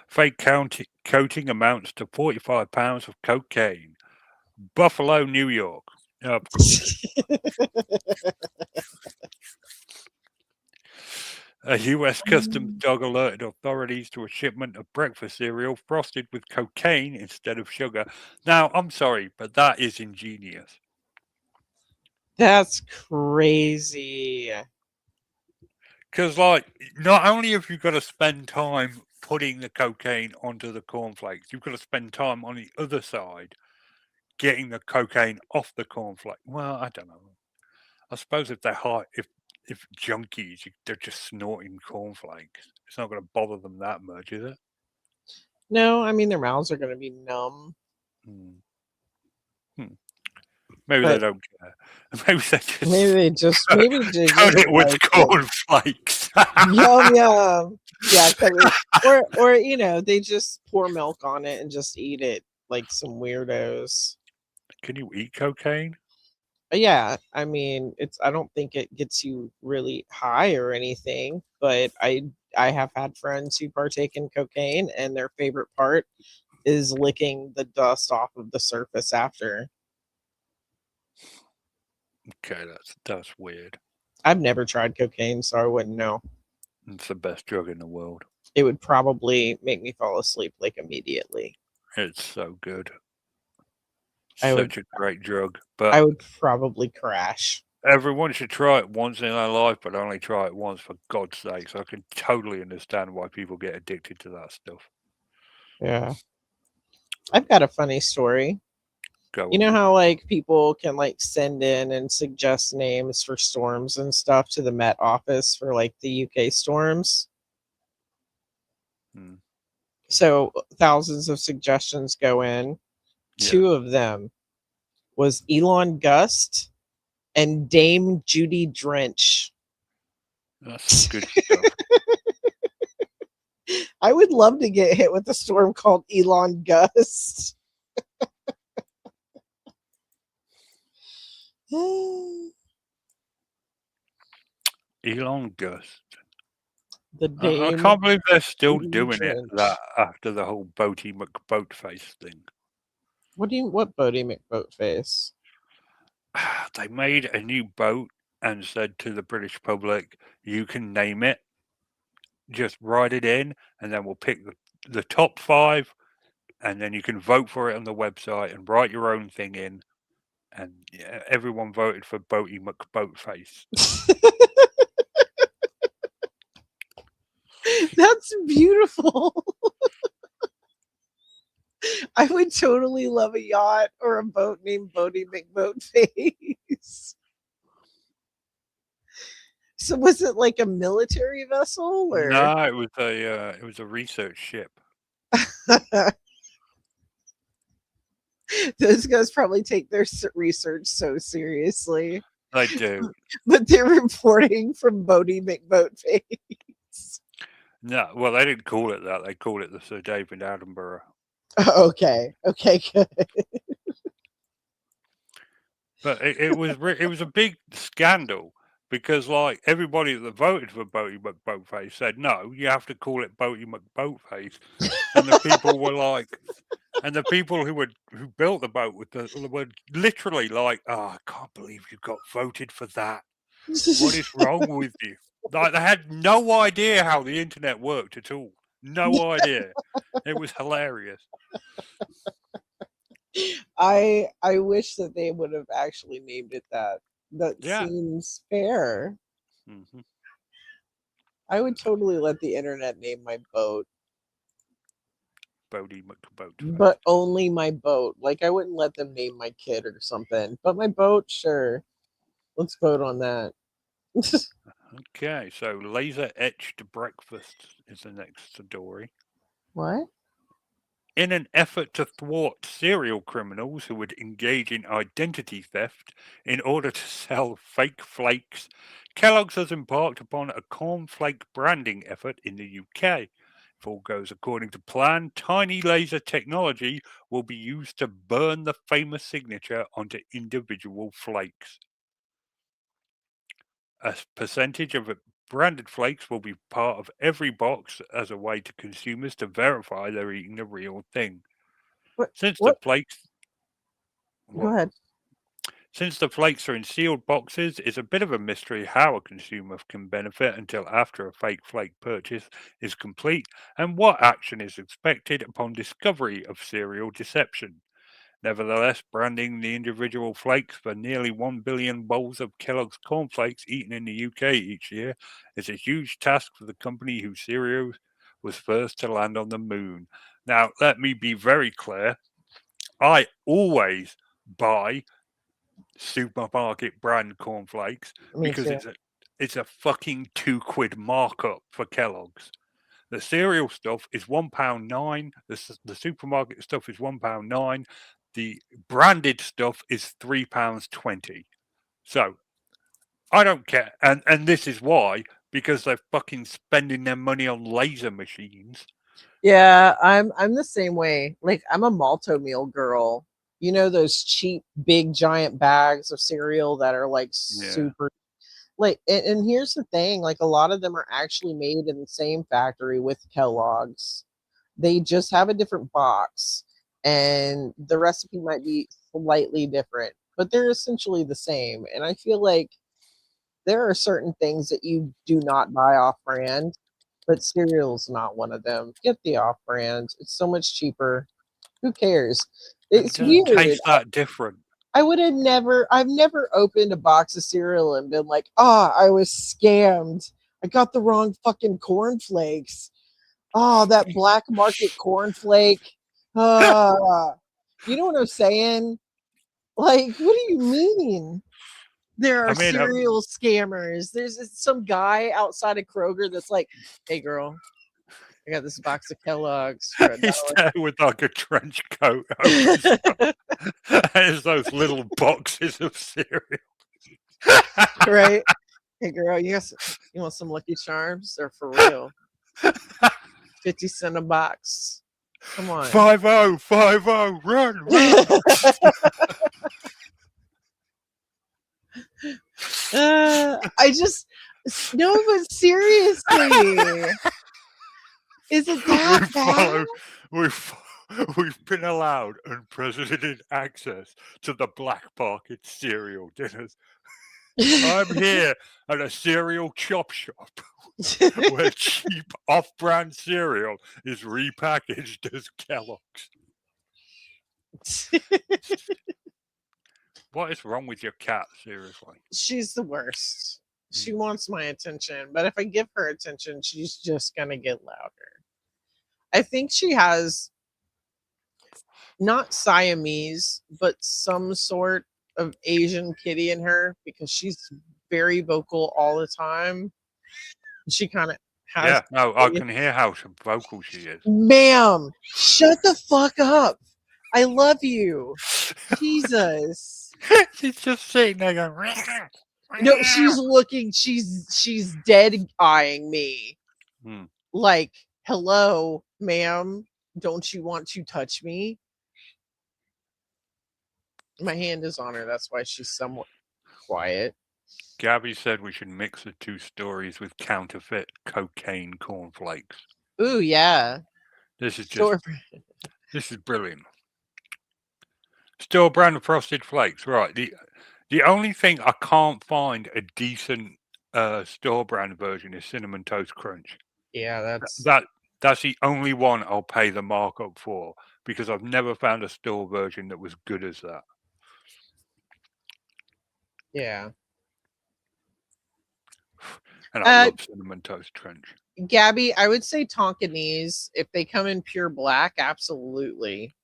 A: Fake coating amounts to 45 pounds of cocaine. Buffalo, New York. Of course. A U.S. Customs dog alerted authorities to a shipment of breakfast cereal frosted with cocaine instead of sugar. Now, I'm sorry, but that is ingenious.
B: That's crazy.
A: Because, like, not only have you got to spend time putting the cocaine onto the cornflakes, you've got to spend time on the other side getting the cocaine off the cornflake. Well, I don't know. I suppose if they're high, if junkies, they're just snorting cornflakes, it's not going to bother them that much, is it?
B: No, I mean, their mouths are going to be numb.
A: Maybe they don't care.
B: Maybe they just
A: cut it with cornflakes.
B: Yum yum. Yeah, or you know, they just pour milk on it and just eat it like some weirdos.
A: Can you eat cocaine?
B: Yeah, I mean, I don't think it gets you really high or anything, but I have had friends who partake in cocaine and their favorite part is licking the dust off of the surface after.
A: Okay, that's weird.
B: I've never tried cocaine, so I wouldn't know.
A: It's the best drug in the world.
B: It would probably make me fall asleep like immediately.
A: It's so good. Such a great drug. But
B: I would probably crash.
A: Everyone should try it once in their life, but only try it once, for God's sake. So I can totally understand why people get addicted to that stuff.
B: Yeah. I've got a funny story.
A: Go
B: you know how like people can like send in and suggest names for storms and stuff to the Met Office for like the UK storms? So thousands of suggestions go in. Yeah. 2 of them was Elon Gust and Dame Judy Drench.
A: That's good stuff.
B: I would love to get hit with a storm called Elon Gust.
A: Elon Gust.
B: I
A: can't believe they're still doing it that after the whole Boaty McBoatface thing.
B: What Boaty McBoatface?
A: They made a new boat and said to the British public, you can name it. Just write it in, and then we'll pick the top 5, and then you can vote for it on the website and write your own thing in. And everyone voted for Boaty McBoatface.
B: That's beautiful. I would totally love a yacht or a boat named Bodie McBoatface. So was it like a military vessel or
A: No, it was a research ship.
B: those guys probably take their research so seriously,
A: They do.
B: but they're reporting from Bodie McBoatface.
A: No, well, they didn't call it that. They called it the Sir David Attenborough.
B: Okay, okay, good.
A: But it was a big scandal because like everybody that voted for Boaty McBoatface said no, you have to call it Boaty McBoatface, and the people were like, and the people who built the boat were literally like, oh, I can't believe you got voted for that. What is wrong with you? Like they had no idea how the internet worked at all. No idea. It was hilarious.
B: I wish that they would have actually named it that. That
A: Yeah.
B: seems fair.
A: Hmm.
B: I would totally let the internet name my boat,
A: Boaty McBoatface.
B: but only my boat. Like I wouldn't let them name my kid or something. But my boat, sure. Let's vote on that.
A: Okay, so laser etched breakfast is the next story.
B: What?
A: In an effort to thwart serial criminals who would engage in identity theft in order to sell fake flakes, Kellogg's has embarked upon a cornflake branding effort in the UK. If all goes according to plan, tiny laser technology will be used to burn the famous signature onto individual flakes. A percentage of branded flakes will be part of every box as a way to consumers to verify they're eating the real thing.
B: What?
A: Since the
B: What?
A: flakes
B: Go
A: what?
B: ahead.
A: Since the flakes are in sealed boxes, it's a bit of a mystery how a consumer can benefit until after a fake flake purchase is complete and what action is expected upon discovery of serial deception. Nevertheless, branding the individual flakes for nearly 1 billion bowls of Kellogg's cornflakes eaten in the UK each year is a huge task for the company whose cereal was first to land on the moon. Now, let me be very clear. I always buy supermarket brand cornflakes
B: Me
A: because
B: too.
A: it's a fucking £2 markup for Kellogg's. The cereal stuff is £1.9. The supermarket stuff is £1.9. The branded stuff is £3.20. So I don't care, and this is why, because they're fucking spending their money on laser machines.
B: Yeah, I'm the same way. Like I'm a malto meal girl. You know those cheap big giant bags of cereal that are like
A: Yeah,
B: super like and here's the thing, like a lot of them are actually made in the same factory with Kellogg's. They just have a different box and the recipe might be slightly different, but they're essentially the same. And I feel like there are certain things that you do not buy off brand, but cereal's not one of them. Get the off brand. It's so much cheaper. Who cares?
A: and it
B: It's
A: doesn't
B: weird.
A: taste that different.
B: I would have never, I've never opened a box of cereal and been like, ah, oh, I was scammed. I got the wrong fucking cornflakes. Oh, that black market cornflake. You know what I'm saying? Like, what do you mean? There
A: I
B: are
A: mean,
B: cereal scammers. There's some guy outside of Kroger that's like, hey, girl, I got this box of Kellogg's for
A: he's there with like a trench coat over and it's those little boxes of cereal.
B: right? Hey, girl, you want some Lucky Charms? They're for real. 50 cents a box. Come on.
A: 50, 50, run.
B: I just no, but seriously, is it that
A: We've
B: bad?
A: followed, we've, we've been allowed unprecedented access to the black market cereal dinners. I'm here at a cereal chop shop where cheap off-brand cereal is repackaged as Kellogg's. What is wrong with your cat, seriously?
B: She's the worst. She wants my attention, but if I give her attention, she's just gonna get louder. I think she has not Siamese, but some sort of Asian kitty in her because she's very vocal all the time. She kind of has.
A: Yeah, no, I can hear how vocal she is.
B: Ma'am, shut the fuck up. I love you. Jesus.
A: She's just sitting there going.
B: No, she's looking, she's dead eyeing me.
A: Hmm.
B: Like, hello, ma'am, don't you want to touch me? My hand is on her, that's why she's somewhat quiet.
A: Gabby said we should mix the two stories with counterfeit cocaine cornflakes.
B: Ooh, yeah.
A: This is just
B: Sure.
A: this is brilliant. Store brand frosted flakes, right? The only thing I can't find a decent store brand version is Cinnamon Toast Crunch.
B: Yeah,
A: That's the only one I'll pay the markup for because I've never found a store version that was good as that.
B: yeah.
A: And I love Cinnamon Toast Crunch.
B: Gabby, I would say Tonkinese. If they come in pure black, absolutely.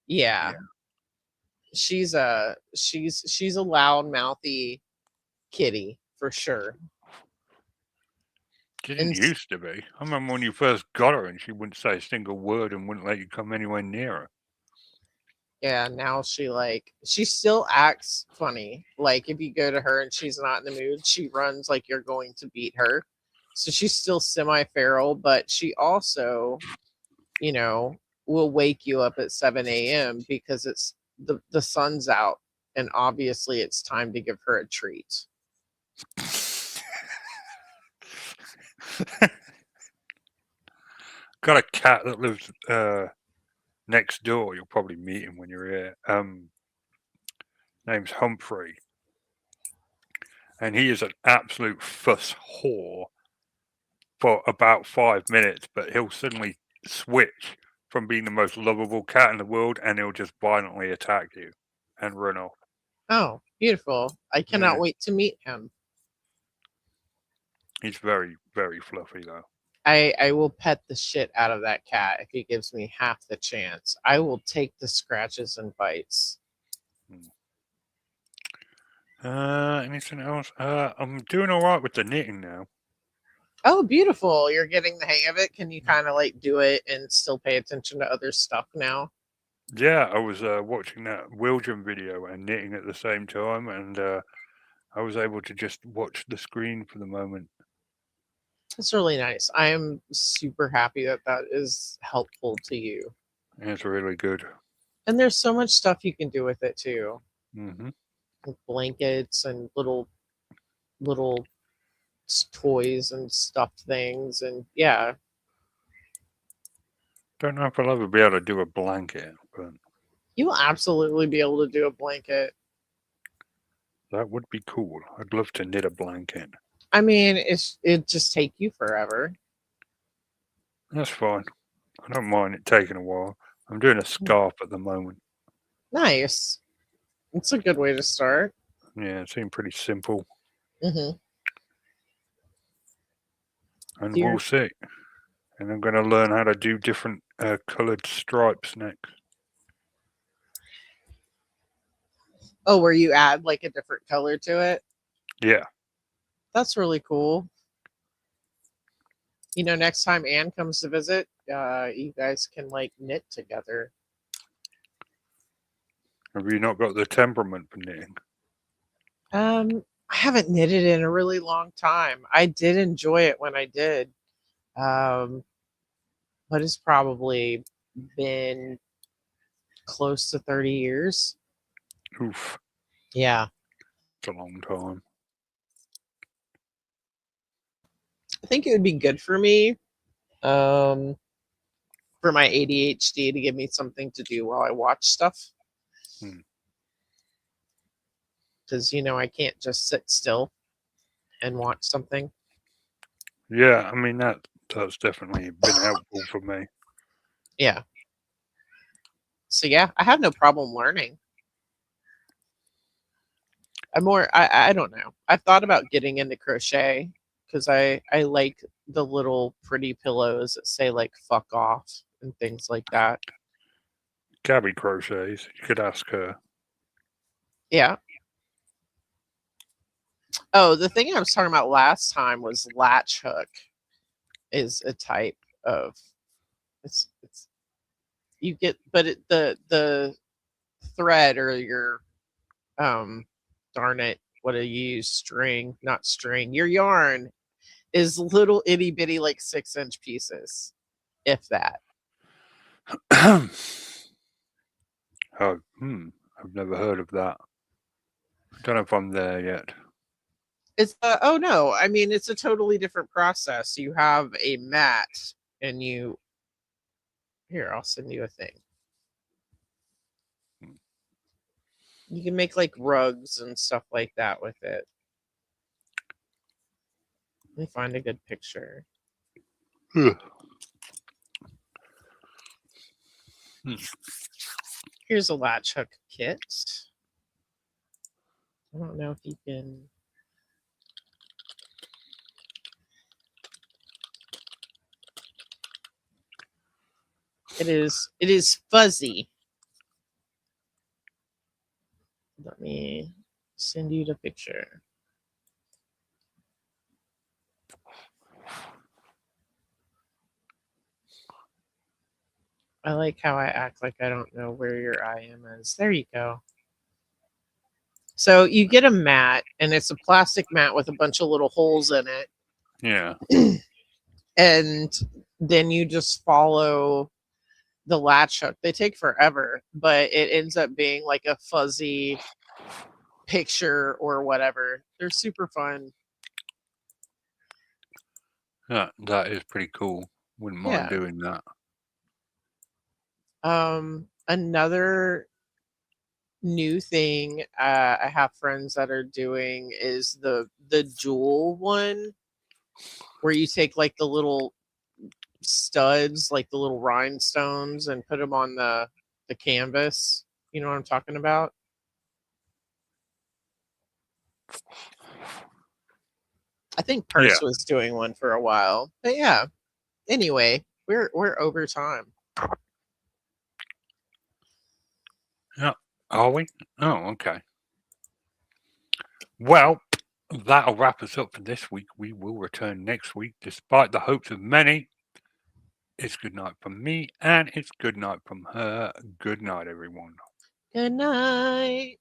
B: Yeah. She's a loud mouthy kitty for sure.
A: She didn't used to be. I remember when you first got her and she wouldn't say a single word and wouldn't let you come anywhere near her.
B: Yeah, now she still acts funny. Like if you go to her and she's not in the mood, she runs like you're going to beat her. So she's still semi-feral, but she also, will wake you up at 7 a.m. because it's the sun's out and obviously it's time to give her a treat.
A: Got a cat that lives next door. You'll probably meet him when you're here. Name's Humphrey. And he is an absolute fuss whore for about 5 minutes, but he'll suddenly switch from being the most lovable cat in the world and he'll just violently attack you and run off.
B: Oh, beautiful. I cannot wait to meet him.
A: He's very, very fluffy though.
B: I will pet the shit out of that cat if he gives me half the chance. I will take the scratches and bites.
A: Anything else? I'm doing all right with the knitting now.
B: Oh, beautiful. You're getting the hang of it. Can you kind of like do it and still pay attention to other stuff now?
A: Yeah, I was watching that Wildrum video and knitting at the same time, and I was able to just watch the screen for the moment.
B: It's really nice. I am super happy that is helpful to you.
A: It's really good.
B: And there's so much stuff you can do with it too.
A: Mm-hmm.
B: Like blankets and little toys and stuffed things, and yeah.
A: Don't know if I'll ever be able to do a blanket, but
B: you will absolutely be able to do a blanket.
A: That would be cool. I'd love to knit a blanket.
B: I mean, it just take you forever.
A: That's fine. I don't mind it taking a while. I'm doing a scarf at the moment.
B: Nice. It's a good way to start.
A: Yeah, it seemed pretty simple.
B: Mm-hmm.
A: And we'll see. And I'm going to learn how to do different coloured stripes next.
B: Oh, where you add like a different color to it?
A: Yeah.
B: That's really cool. Next time Anne comes to visit, you guys can like knit together.
A: Have you not got the temperament for knitting?
B: I haven't knitted in a really long time. I did enjoy it when I did. But it's probably been close to 30 years.
A: Oof.
B: Yeah.
A: It's a long time.
B: I think it would be good for me, for my ADHD to give me something to do while I watch stuff. Because, I can't just sit still and watch something.
A: Yeah, I mean, that's definitely been helpful for me.
B: Yeah. So, yeah, I have no problem learning. I don't know. I've thought about getting into crochet because I like the little pretty pillows that say like fuck off and things like that.
A: Gabby crochets. You could ask her.
B: Yeah. Oh, the thing I was talking about last time was latch hook is a type of it's you get but the thread or your darn it, what do you use? String, not string. Your yarn is little itty bitty like 6-inch pieces, if that.
A: Oh, I've never heard of that. I don't know if I'm there yet.
B: It's oh no, I mean it's a totally different process. You have a mat and you here, I'll send you a thing. You can make like rugs and stuff like that with it. Let me find a good picture. Here's a latch hook kit. I don't know if you can. It is fuzzy. Let me send you the picture. I like how I act like I don't know where your IM is. There you go. So you get a mat, and it's a plastic mat with a bunch of little holes in it.
A: Yeah.
B: And then you just follow the latch hook. They take forever, but it ends up being like a fuzzy picture or whatever. They're super fun.
A: Yeah, that is pretty cool. Wouldn't mind doing that.
B: Another new thing I have friends that are doing is the jewel one, where you take like the little studs, like the little rhinestones, and put them on the canvas. You know what I'm talking about? I think Purse was doing one for a while, but yeah. Anyway, we're over time.
A: Yeah. Are we? Oh, okay. Well, that'll wrap us up for this week. We will return next week, despite the hopes of many. It's good night from me, and it's good night from her. Good night, everyone.
B: Good night.